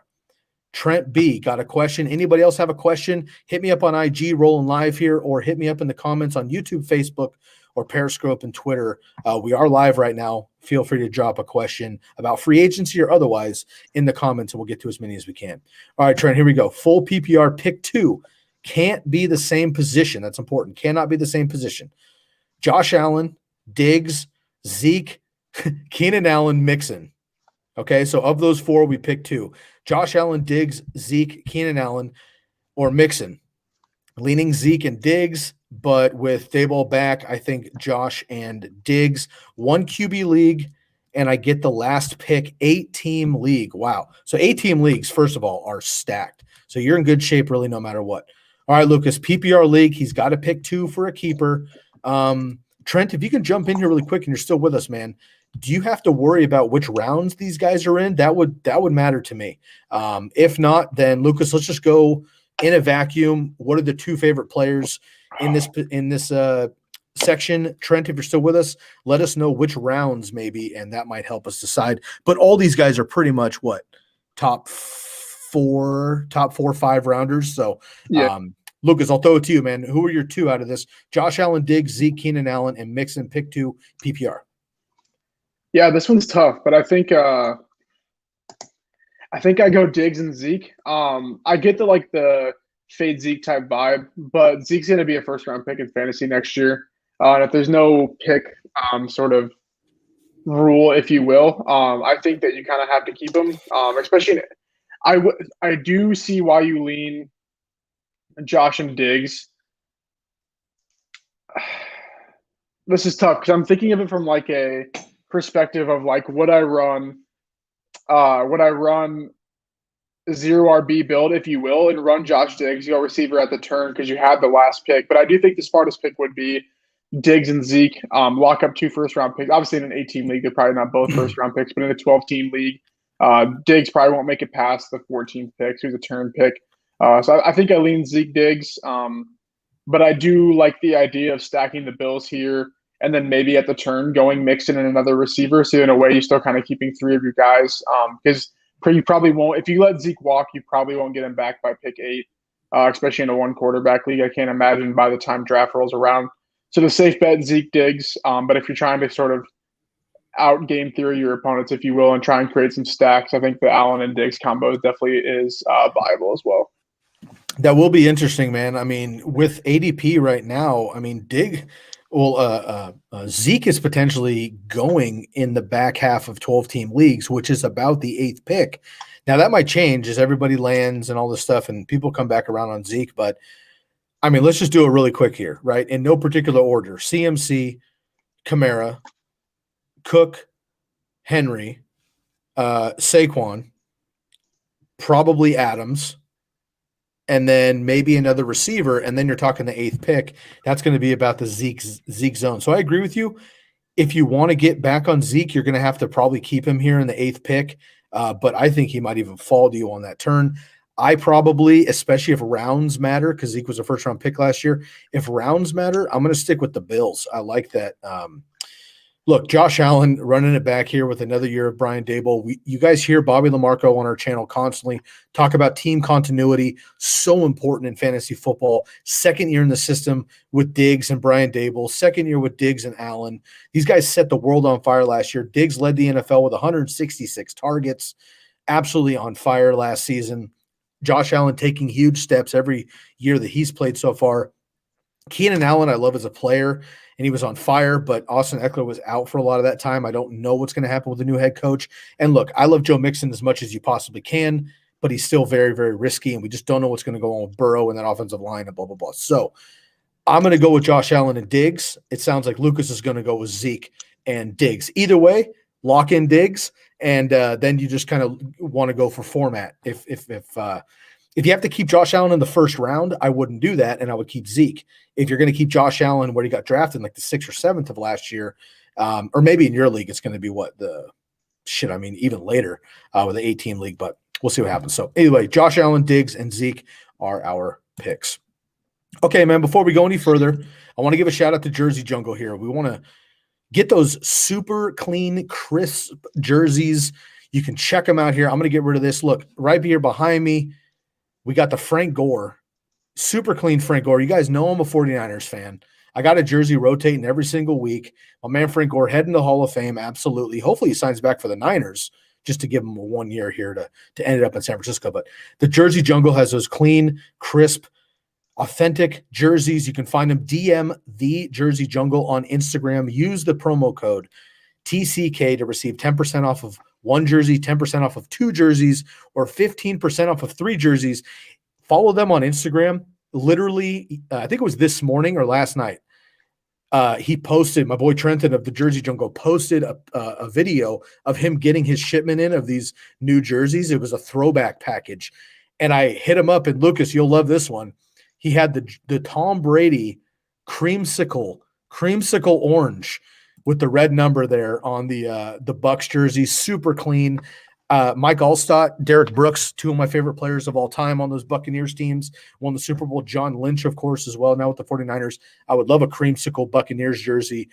Trent B got a question. Anybody else have a question? Hit me up on IG, rolling live here, or hit me up in the comments on YouTube, Facebook, or Periscope and Twitter. We are live right now. Feel free to drop a question about free agency or otherwise in the comments, and we'll get to as many as we can. All right, Trent, here we go. Full PPR pick 2. Can't be the same position. That's important. Cannot be the same position. Josh Allen, Diggs, Zeke, Keenan Allen, Mixon. Okay, so of those 4, we pick 2. Josh Allen, Diggs, Zeke, Keenan Allen, or Mixon. Leaning Zeke and Diggs, but with Daboll back, I think Josh and Diggs. 1 QB league, and I get the last pick, 8-team league. Wow. So 8-team leagues, first of all, are stacked. So you're in good shape really no matter what. All right, Lucas, PPR league, he's got to pick 2 for a keeper. Trent, if you can jump in here really quick and you're still with us, man, do you have to worry about which rounds these guys are in? That would matter to me. If not, then Lucas, let's just go in a vacuum. What are the 2 favorite players in this section? Trent, if you're still with us, let us know which rounds maybe, and that might help us decide. But all these guys are pretty much what, top 4, 5 rounders. So Yeah. Lucas, I'll throw it to you, man. Who are your 2 out of this? Josh Allen, Diggs, Zeke, Keenan Allen, and Mixon, pick 2 PPR. Yeah, this one's tough, but I think I go Diggs and Zeke. I get the fade Zeke type vibe, but Zeke's going to be a first round pick in fantasy next year. And if there's no pick sort of rule, if you will, I think that you kind of have to keep him. Especially, I do see why you lean Josh and Diggs. This is tough because I'm thinking of it from like a perspective of like would I run a 0 RB build, if you will, and run Josh Diggs, your receiver at the turn because you have the last pick. But I do think the smartest pick would be Diggs and Zeke. Lock up 2 first-round picks. Obviously, in an 8-team league, they're probably not both first-round picks, but in a 12-team league, Diggs probably won't make it past the 14th pick, so he's a turn pick. So I think I lean Zeke Diggs. But I do like the idea of stacking the Bills here and then maybe at the turn going Mixon and another receiver. So in a way, you're still kind of keeping 3 of your guys because you probably won't. If you let Zeke walk, you probably won't get him back by pick 8, especially in a 1 quarterback league. I can't imagine by the time draft rolls around. So the safe bet, Zeke Diggs. But if you're trying to sort of out game theory your opponents, if you will, and try and create some stacks, I think the Allen and Diggs combo definitely is viable as well. That will be interesting, man. I mean, with ADP right now, I mean, Zeke is potentially going in the back half of 12-team leagues, which is about the 8th pick. Now, that might change as everybody lands and all this stuff and people come back around on Zeke. But, I mean, let's just do it really quick here, right? In no particular order. CMC, Kamara, Cook, Henry, Saquon, probably Adams, and then maybe another receiver, and then you're talking the 8th pick. That's going to be about the Zeke zone. So I agree with you. If you want to get back on Zeke, you're going to have to probably keep him here in the 8th pick, but I think he might even fall to you on that turn. I probably, especially if rounds matter, because Zeke was a first-round pick last year, if rounds matter, I'm going to stick with the Bills. I like that. Look, Josh Allen running it back here with another year of Brian Daboll. You guys hear Bobby Lamarco on our channel constantly talk about team continuity, so important in fantasy football. 2nd year in the system with Diggs and Brian Daboll, 2nd year with Diggs and Allen. These guys set the world on fire last year. Diggs led the NFL with 166 targets, absolutely on fire last season. Josh Allen taking huge steps every year that he's played so far. Keenan Allen, I love as a player, and he was on fire, but Austin Eckler was out for a lot of that time. I don't know what's going to happen with the new head coach. And look, I love Joe Mixon as much as you possibly can, but he's still very, very risky, and we just don't know what's going to go on with Burrow and that offensive line and blah, blah, blah. So I'm going to go with Josh Allen and Diggs. It sounds like Lucas is going to go with Zeke and Diggs. Either way, lock in Diggs, and then you just kind of want to go for format. If you have to keep Josh Allen in the first round, I wouldn't do that, and I would keep Zeke. If you're going to keep Josh Allen where he got drafted in like the 6th or 7th of last year, or maybe in your league, it's going to be even later with the 8-team league. But we'll see what happens. So anyway, Josh Allen, Diggs, and Zeke are our picks. Okay, man, before we go any further, I want to give a shout out to Jersey Jungle here. We want to get those super clean, crisp jerseys. You can check them out here. I'm going to get rid of this. Look, right here behind me, we got the Frank Gore. Super clean Frank Gore. You guys know I'm a 49ers fan. I got a jersey rotating every single week. My man Frank Gore heading to Hall of Fame, absolutely. Hopefully he signs back for the Niners just to give him a 1 year here to end it up in San Francisco. But the Jersey Jungle has those clean, crisp, authentic jerseys. You can find them. DM the Jersey Jungle on Instagram. Use the promo code TCK to receive 10% off of one jersey, 10% off of two jerseys, or 15% off of three jerseys. Follow them on Instagram. Literally, I think it was this morning or last night. He posted, my boy Trenton of the Jersey Jungle posted a video of him getting his shipment in of these new jerseys. It was a throwback package. And I hit him up, and Lucas, you'll love this one. He had the Tom Brady creamsicle orange with the red number there on the Bucs jersey. Super clean. Mike Allstott, Derek Brooks, two of my favorite players of all time on those Buccaneers teams, won the Super Bowl. John Lynch, of course, as well. Now with the 49ers, I would love a creamsicle Buccaneers jersey.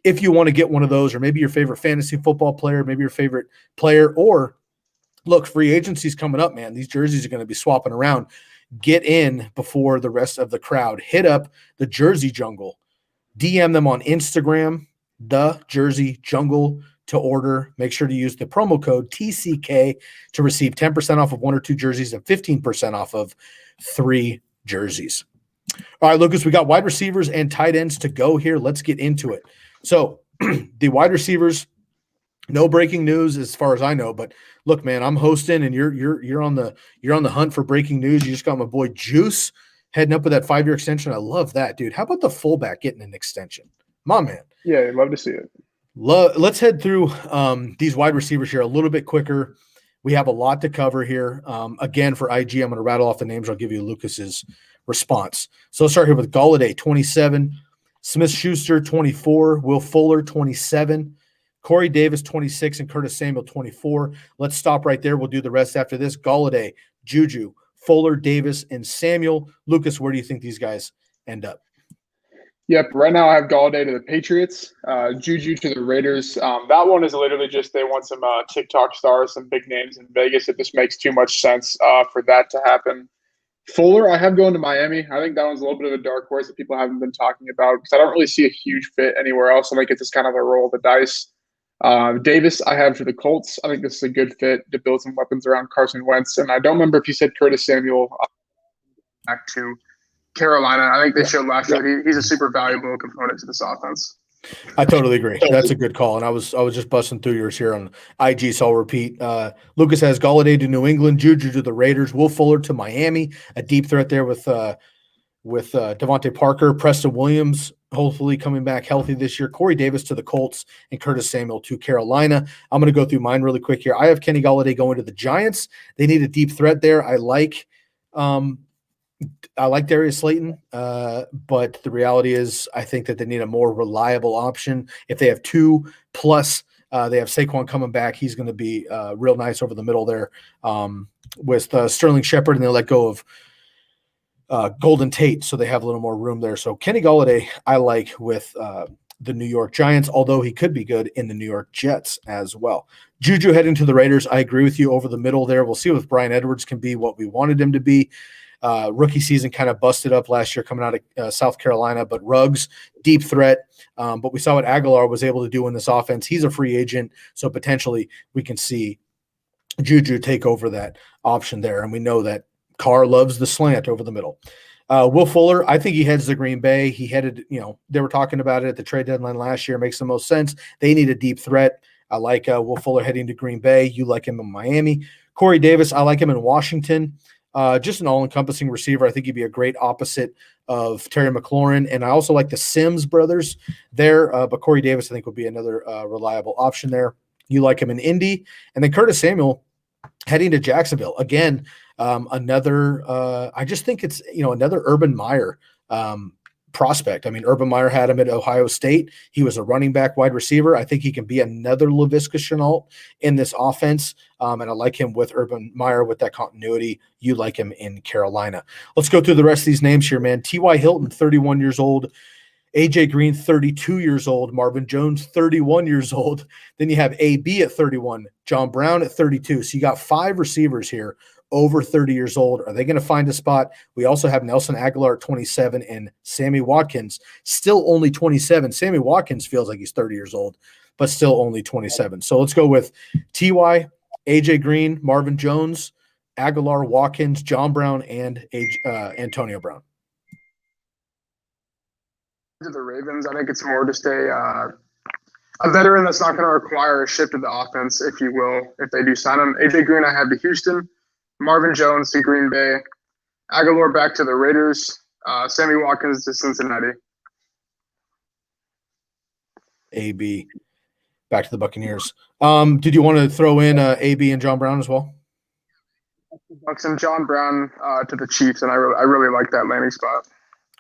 If you want to get one of those, or maybe your favorite fantasy football player, maybe your favorite player, or look, free agency's coming up, man. These jerseys are going to be swapping around. Get in before the rest of the crowd. Hit up the Jersey Jungle. DM them on Instagram, the Jersey Jungle, to order. Make sure to use the promo code TCK to receive 10% off of one or two jerseys and 15% off of three jerseys. All right, Lucas, we got wide receivers and tight ends to go here. Let's get into it. So the wide receivers, no breaking news as far as I know, but look, man, I'm hosting and you're on the hunt for breaking news. You just got my boy Juice heading up with that 5-year extension. I love that, dude. How about the fullback getting an extension? My man. Yeah, I'd love to see it. Let's head through these wide receivers here a little bit quicker. We have a lot to cover here. Again, for IG, I'm going to rattle off the names. I'll give you Lucas's response. So let's start here with Golladay, 27, Smith-Schuster, 24, Will Fuller, 27, Corey Davis, 26, and Curtis Samuel, 24. Let's stop right there. We'll do the rest after this. Golladay, Juju, Fuller, Davis, and Samuel. Lucas, where do you think these guys end up? Yep. Right now I have Golladay to the Patriots, Juju to the Raiders. That one is literally just they want some TikTok stars, some big names in Vegas. It just makes too much sense for that to happen. Fuller, I have going to Miami. I think that one's a little bit of a dark horse that people haven't been talking about because I don't really see a huge fit anywhere else. I think it's just kind of a roll of the dice. Davis, I have to the Colts. I think this is a good fit to build some weapons around Carson Wentz. And I don't remember if you said Curtis Samuel back to Carolina. I think they showed last year he's a super valuable component to this offense. I totally agree. That's a good call. And I was just busting through yours here on IG, so I'll repeat. Lucas has Golladay to New England, Juju to the Raiders, Will Fuller to Miami, a deep threat there with Devontae Parker, Preston Williams, hopefully coming back healthy this year, Corey Davis to the Colts, and Curtis Samuel to Carolina. I'm going to go through mine really quick here. I have Kenny Golladay going to the Giants. They need a deep threat there. I like Darius Slayton, but the reality is I think that they need a more reliable option. If they have 2+, they have Saquon coming back. He's going to be real nice over the middle there with Sterling Shepard, and they let go of Golden Tate, so they have a little more room there. So Kenny Golladay I like with the New York Giants, although he could be good in the New York Jets as well. Juju heading to the Raiders, I agree with you over the middle there. We'll see if Brian Edwards can be what we wanted him to be. Rookie season kind of busted up last year coming out of South Carolina, but Ruggs, deep threat. But we saw what Aguilar was able to do in this offense. He's a free agent, so potentially we can see Juju take over that option there. And we know that Carr loves the slant over the middle. Will Fuller, I think he heads to Green Bay. He headed, they were talking about it at the trade deadline last year. Makes the most sense. They need a deep threat. I like Will Fuller heading to Green Bay. You like him in Miami. Corey Davis, I like him in Washington. Just an all-encompassing receiver. I think he'd be a great opposite of Terry McLaurin. And I also like the Sims brothers there. But Corey Davis, I think, would be another reliable option there. You like him in Indy. And then Curtis Samuel heading to Jacksonville. Again, I just think it's, another Urban Meyer prospect. I mean, Urban Meyer had him at Ohio State. He was a running back, wide receiver. I think he can be another Laviska Shenault in this offense, and I like him with Urban Meyer with that continuity. You like him in Carolina. Let's go through the rest of these names here, man. T.Y. Hilton, 31 years old. AJ Green, 32 years old. Marvin Jones, 31 years old. Then you have AB at 31. John Brown at 32. So you got 5 receivers here over 30 years old. Are they going to find a spot? We also have Nelson Aguilar at 27 and Sammy Watkins, still only 27. Sammy Watkins feels like he's 30 years old, but still only 27. So let's go with T.Y., AJ Green, Marvin Jones, Aguilar, Watkins, John Brown, and Antonio Brown. To the Ravens, I think it's more just a veteran that's not going to require a shift of the offense, if you will, if they do sign him. AJ Green, I have to Houston. Marvin Jones to Green Bay. Aguilar back to the Raiders. Sammy Watkins to Cincinnati. AB back to the Buccaneers. Did you want to throw in AB and John Brown as well? Bucks and John Brown to the Chiefs, and I really like that landing spot.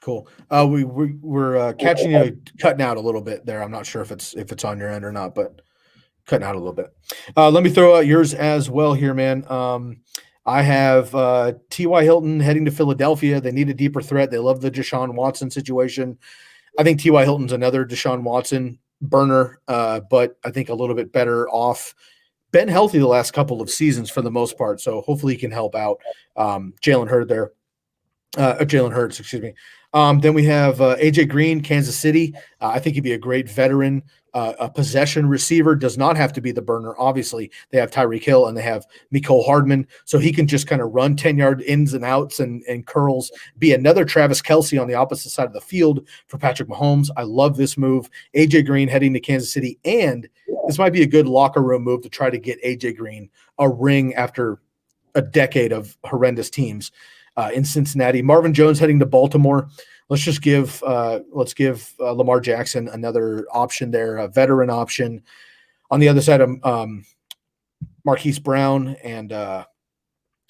Cool. We're catching you cutting out a little bit there. I'm not sure if it's on your end or not, but cutting out a little bit. Let me throw out yours as well here, man. I have T.Y. Hilton heading to Philadelphia. They need a deeper threat. They love the Deshaun Watson situation. I think T.Y. Hilton's another Deshaun Watson burner, but I think a little bit better off. Been healthy the last couple of seasons for the most part, so hopefully he can help out. Jalen Hurts, excuse me. Then we have AJ Green, Kansas City. I think he'd be a great veteran, a possession receiver. Does not have to be the burner. Obviously, they have Tyreek Hill and they have Mecole Hardman, so he can just kind of run 10-yard ins and outs and curls. Be another Travis Kelce on the opposite side of the field for Patrick Mahomes. I love this move. AJ Green heading to Kansas City, and this might be a good locker room move to try to get AJ Green a ring after a decade of horrendous teams. In Cincinnati. Marvin Jones heading to Baltimore. Let's give Lamar Jackson another option there, a veteran option. On the other side of Marquise Brown and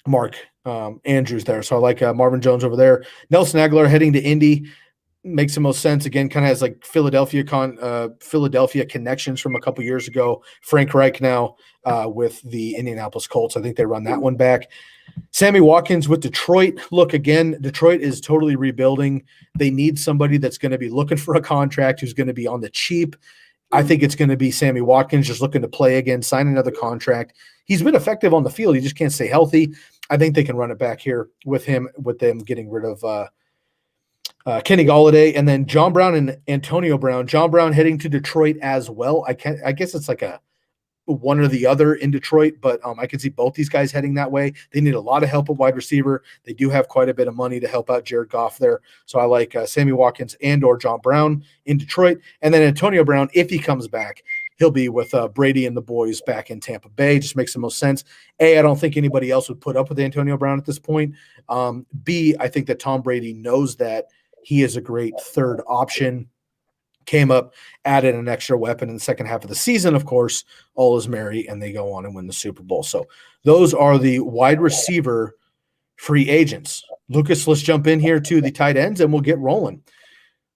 Mark Andrews there. So I like Marvin Jones over there. Nelson Aguilar heading to Indy. Makes the most sense. Again, kind of has like Philadelphia connections from a couple years ago. Frank Reich now with the Indianapolis Colts. I think they run that one back. Sammy Watkins with Detroit. Look, again, Detroit is totally rebuilding. They need somebody that's going to be looking for a contract, who's going to be on the cheap. I think it's going to be Sammy Watkins just looking to play again, sign another contract. He's been effective on the field. He just can't stay healthy. I think they can run it back here with them getting rid of Kenny Golladay, and then John Brown and Antonio Brown. John Brown heading to Detroit as well. I guess it's like a one or the other in Detroit, but I can see both these guys heading that way. They need a lot of help at wide receiver. They do have quite a bit of money to help out Jared Goff there. So I like Sammy Watkins and or John Brown in Detroit. And then Antonio Brown, if he comes back, he'll be with Brady and the boys back in Tampa Bay. Just makes the most sense. A, I don't think anybody else would put up with Antonio Brown at this point. B, I think that Tom Brady knows that he is a great third option. Came up, added an extra weapon in the second half of the season. Of course, all is merry, and they go on and win the Super Bowl. So those are the wide receiver free agents. Lucas, let's jump in here to the tight ends, and we'll get rolling.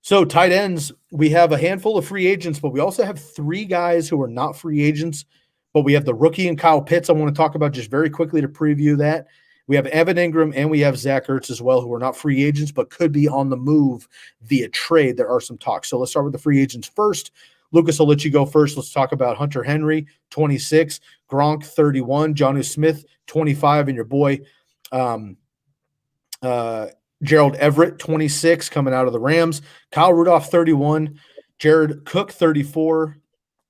So tight ends, we have a handful of free agents, but we also have 3 guys who are not free agents, but we have the rookie and Kyle Pitts I want to talk about just very quickly to preview that. We have Evan Ingram and we have Zach Ertz as well, who are not free agents, but could be on the move via trade. There are some talks. So let's start with the free agents first. Lucas, I'll let you go first. Let's talk about Hunter Henry, 26, Gronk, 31, Jonnu Smith, 25, and your boy Gerald Everett, 26, coming out of the Rams. Kyle Rudolph, 31, Jared Cook, 34,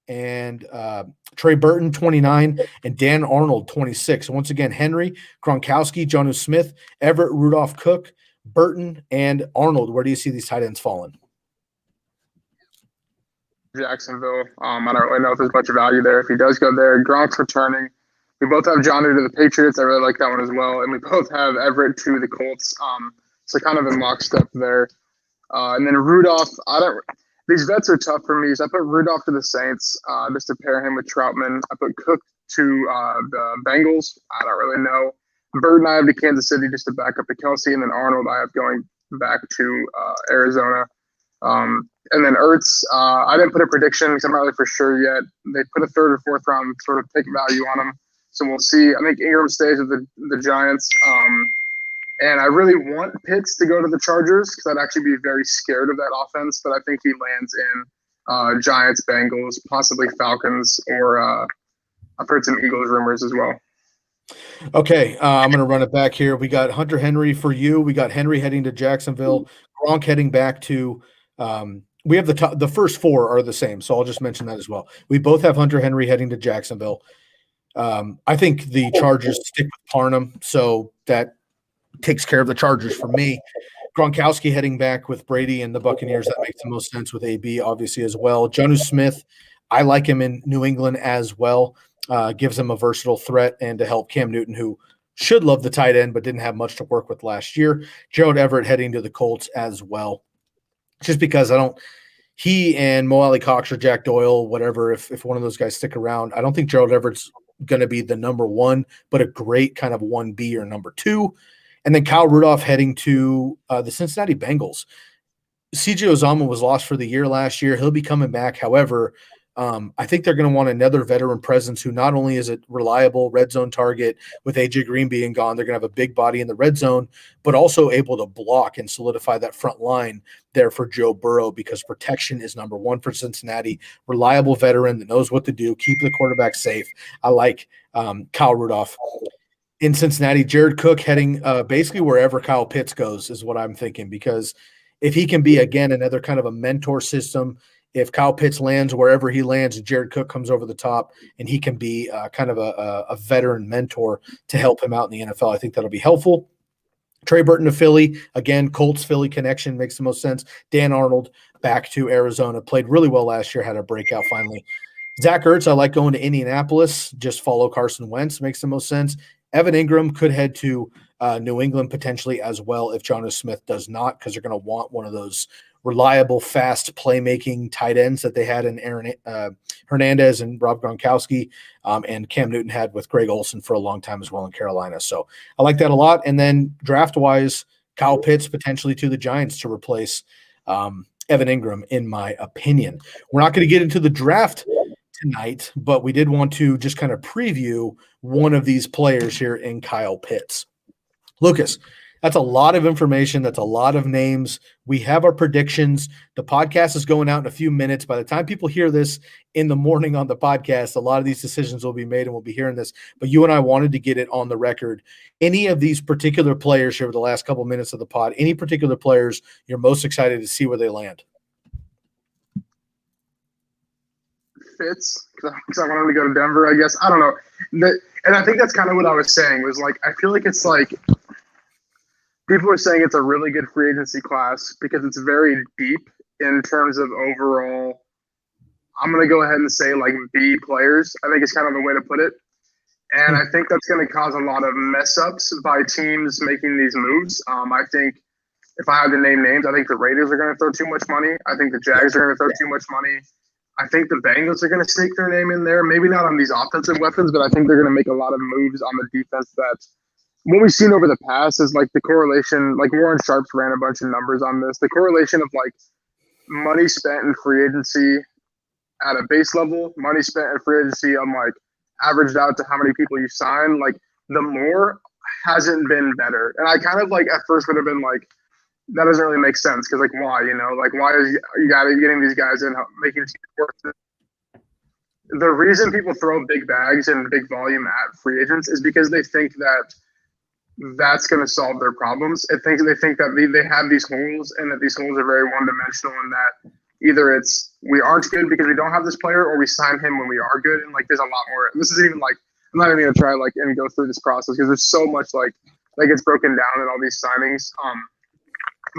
and Trey Burton, 29, and Dan Arnold, 26. So once again, Henry, Gronkowski, Jonnu Smith, Everett, Rudolph, Cook, Burton, and Arnold. Where do you see these tight ends falling? Jacksonville. I don't really know if there's much value there. If he does go there, Gronk's returning. We both have Jonnu to the Patriots. I really like that one as well. And we both have Everett to the Colts. So kind of in lockstep there. And then Rudolph, these vets are tough for me. So I put Rudolph to the Saints just to pair him with Troutman. I put Cook to the Bengals. I don't really know. Burton I have to Kansas City just to back up to Kelce. And then Arnold I have going back to Arizona. And then Ertz, I didn't put a prediction because I'm not really for sure yet. They put a third or fourth round sort of pick value on him, so we'll see. I think Ingram stays with the Giants. And I really want Pitts to go to the Chargers because I'd actually be very scared of that offense. But I think he lands in Giants, Bengals, possibly Falcons, or I've heard some Eagles rumors as well. Okay, I'm going to run it back here. We got Hunter Henry for you. We got Henry heading to Jacksonville. Gronk heading back to we have the first four are the same, so I'll just mention that as well. We both have Hunter Henry heading to Jacksonville. I think the Chargers stick with Parham, so that takes care of the Chargers for me. Gronkowski heading back with Brady and the Buccaneers. That makes the most sense with AB, obviously, as well. Jonnu Smith, I like him in New England as well. Gives him a versatile threat and to help Cam Newton, who should love the tight end but didn't have much to work with last year. Gerald Everett heading to the Colts as well. Just because he and Mo Alley Cox or Jack Doyle, whatever, if one of those guys stick around, I don't think Gerald Everett's going to be the number one, but a great kind of 1B or number two. And then Kyle Rudolph heading to the Cincinnati Bengals. CJ Uzomah was lost for the year last year. He'll be coming back. However, I think they're going to want another veteran presence who not only is a reliable red zone target with AJ Green being gone, they're going to have a big body in the red zone, but also able to block and solidify that front line there for Joe Burrow because protection is number one for Cincinnati. Reliable veteran that knows what to do, keep the quarterback safe. I like Kyle Rudolph. In Cincinnati, Jared Cook heading basically wherever Kyle Pitts goes is what I'm thinking, because if he can be, again, another kind of a mentor system, if Kyle Pitts lands wherever he lands, Jared Cook comes over the top and he can be kind of a veteran mentor to help him out in the NFL, I think that'll be helpful. Trey Burton to Philly. Again, Colts-Philly connection makes the most sense. Dan Arnold back to Arizona. Played really well last year, had a breakout finally. Zach Ertz, I like going to Indianapolis. Just follow Carson Wentz. Makes the most sense. Evan Ingram could head to New England potentially as well if Jonnu Smith does not, because they're going to want one of those reliable, fast playmaking tight ends that they had in Aaron Hernandez and Rob Gronkowski, and Cam Newton had with Greg Olsen for a long time as well in Carolina. So I like that a lot. And then draft-wise, Kyle Pitts potentially to the Giants to replace Evan Ingram, in my opinion. We're not going to get into the draft tonight, but we did want to just kind of preview one of these players here in Kyle Pitts. Lucas, that's a lot of information. That's a lot of names. We have our predictions. The podcast is going out in a few minutes. By the time people hear this in the morning on the podcast, a lot of these decisions will be made and we'll be hearing this. But you and I wanted to get it on the record. Any of these particular players here over the last couple of minutes of the pod, any particular players you're most excited to see where they land? Fits because I want him to go to Denver, I guess. I don't know. And I think that's kind of what I was saying was like, I feel like it's like people are saying it's a really good free agency class because it's very deep in terms of overall. I'm going to go ahead and say like B players. I think it's kind of the way to put it. And I think that's going to cause a lot of mess ups by teams making these moves. I think if I had to name names, I think the Raiders are going to throw too much money. I think the Jags are going to throw too much money. I think the Bengals are going to sneak their name in there. Maybe not on these offensive weapons, but I think they're going to make a lot of moves on the defense that what we've seen over the past is like the correlation, like Warren Sharps ran a bunch of numbers on this. The correlation of like money spent in free agency at a base level, money spent in free agency on like averaged out to how many people you sign, like the more hasn't been better. And I kind of like at first would have been like, that doesn't really make sense because like why, like why is you got getting these guys in making it work? The reason people throw big bags and big volume at free agents is because they think that that's going to solve their problems. They think that they have these holes and that these holes are very one-dimensional and that either it's we aren't good because we don't have this player or we sign him when we are good. And like there's a lot more. This is even like I'm not even going to try like and go through this process because there's so much like gets broken down in all these signings.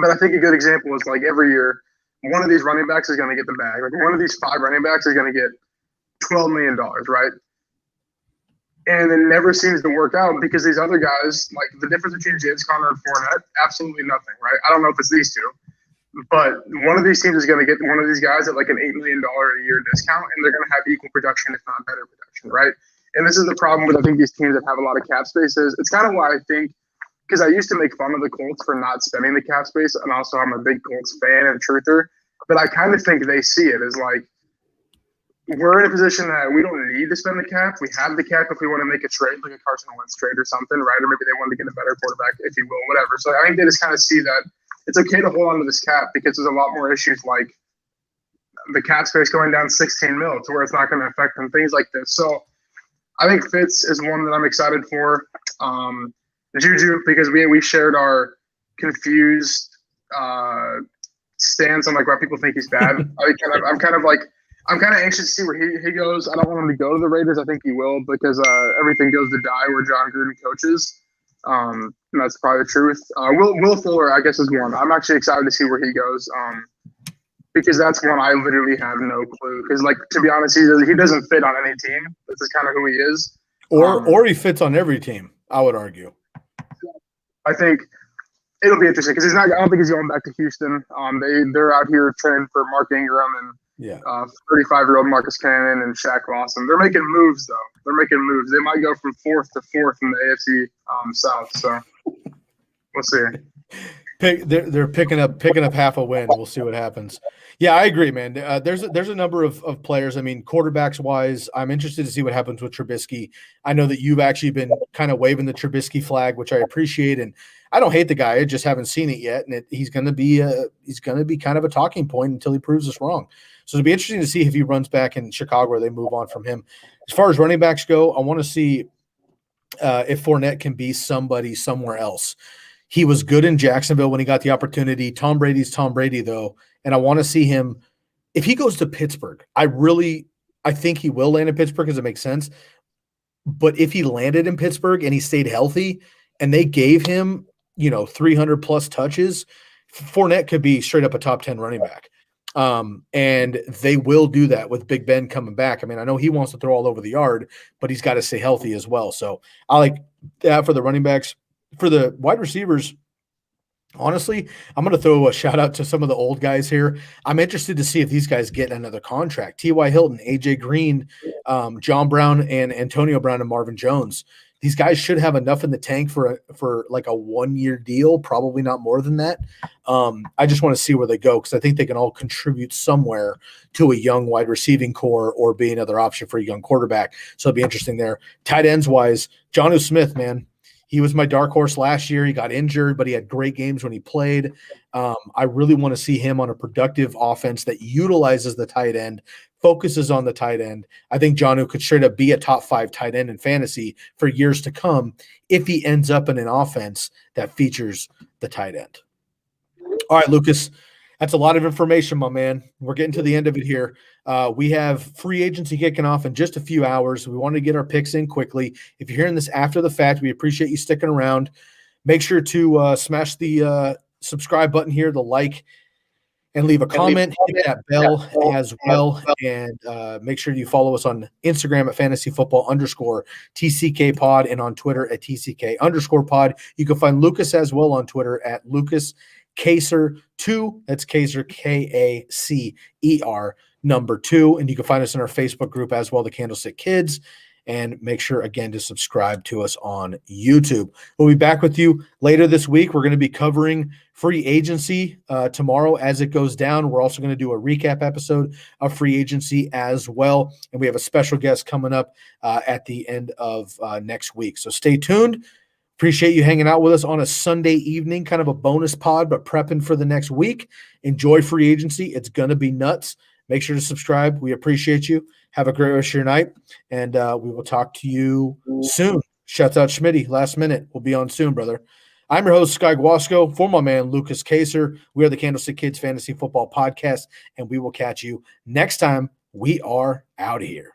But I think a good example is like every year, one of these running backs is going to get the bag. Like one of these 5 running backs is going to get $12 million, right? And it never seems to work out because these other guys, like the difference between James Conner and Fournette, absolutely nothing, right? I don't know if it's these two, but one of these teams is going to get one of these guys at like an $8 million a year discount, and they're going to have equal production, if not better production, right? And this is the problem with I think these teams that have a lot of cap spaces. It's kind of why I think. Because I used to make fun of the Colts for not spending the cap space, and also I'm a big Colts fan and truther. but I kind of think they see it as like, we're in a position that we don't need to spend the cap. We have the cap if we want to make a trade, like a Carson Wentz trade or something, right? Or maybe they want to get a better quarterback, if you will, whatever. So I think they just kind of see that it's okay to hold on to this cap because there's a lot more issues like the cap space going down 16 mil to where it's not going to affect them, things like this. So I think Fitz is one that I'm excited for. Juju, because we shared our confused stance on like why people think he's bad. I'm kind of anxious to see where he goes. I don't want him to go to the Raiders. I think he will because everything goes to die where John Gruden coaches. And that's probably the truth. Will Fuller, I guess, is one. I'm actually excited to see where he goes because that's one I literally have no clue. Because, like, to be honest, he doesn't fit on any team. This is kind of who he is. Or he fits on every team, I would argue. I think it'll be interesting because I don't think he's going back to Houston. They're out here training for Mark Ingram and 35-year-old Marcus Cannon and Shaq Lawson. They're making moves, though. They're making moves. They might go from 4th to 4th in the AFC South. So we'll see. They're picking up half a win. We'll see what happens. Yeah, I agree, man. There's a number of players. I mean, quarterbacks wise, I'm interested to see what happens with Trubisky. I know that you've actually been kind of waving the Trubisky flag, which I appreciate, and I don't hate the guy. I just haven't seen it yet, and he's going to be kind of a talking point until he proves us wrong. So it'll be interesting to see if he runs back in Chicago or they move on from him. As far as running backs go, I want to see if Fournette can be somebody somewhere else. He was good in Jacksonville when he got the opportunity. Tom Brady's Tom Brady, though, and I want to see him – if he goes to Pittsburgh, I think he will land in Pittsburgh because it makes sense. But if he landed in Pittsburgh and he stayed healthy and they gave him, 300-plus touches, Fournette could be straight up a top 10 running back. And they will do that with Big Ben coming back. I mean, I know he wants to throw all over the yard, but he's got to stay healthy as well. So I like that for the running backs. For the wide receivers, honestly, I'm going to throw a shout out to some of the old guys here. I'm interested to see if these guys get another contract. T.Y. Hilton, A.J. Green, John Brown, and Antonio Brown and Marvin Jones. These guys should have enough in the tank for like a 1-year deal, probably not more than that. I just want to see where they go because I think they can all contribute somewhere to a young wide receiving core or be another option for a young quarterback. So it'll be interesting there. Tight ends wise, Jonnu Smith, man. He was my dark horse last year. He got injured, but he had great games when he played. I really want to see him on a productive offense that utilizes the tight end, focuses on the tight end. I think Jonnu could straight up be a top 5 tight end in fantasy for years to come if he ends up in an offense that features the tight end. All right, Lucas, that's a lot of information, my man. We're getting to the end of it here. We have free agency kicking off in just a few hours. We want to get our picks in quickly. If you're hearing this after the fact, we appreciate you sticking around. Make sure to smash the subscribe button here, the like, and leave a comment. Hit that bell as well. And make sure you follow us on Instagram at fantasyfootball_TCK pod and on Twitter at TCK_pod. You can find Lucas as well on Twitter at Lucas Kacer2. That's Kacer, Kacer number 2. And you can find us in our Facebook group as well, the Candlestick Kids. And make sure, again, to subscribe to us on YouTube. We'll be back with you later this week. We're going to be covering free agency tomorrow as it goes down. We're also going to do a recap episode of free agency as well. And we have a special guest coming up at the end of next week. So stay tuned. Appreciate you hanging out with us on a Sunday evening, kind of a bonus pod, but prepping for the next week. Enjoy free agency. It's going to be nuts. Make sure to subscribe. We appreciate you. Have a great rest of your night, and we will talk to you soon. Shouts out Schmitty, last minute. We'll be on soon, brother. I'm your host, Sky Guasco, for my man, Lucas Kacer. We are the Candlestick Kids Fantasy Football Podcast, and we will catch you next time. We are out of here.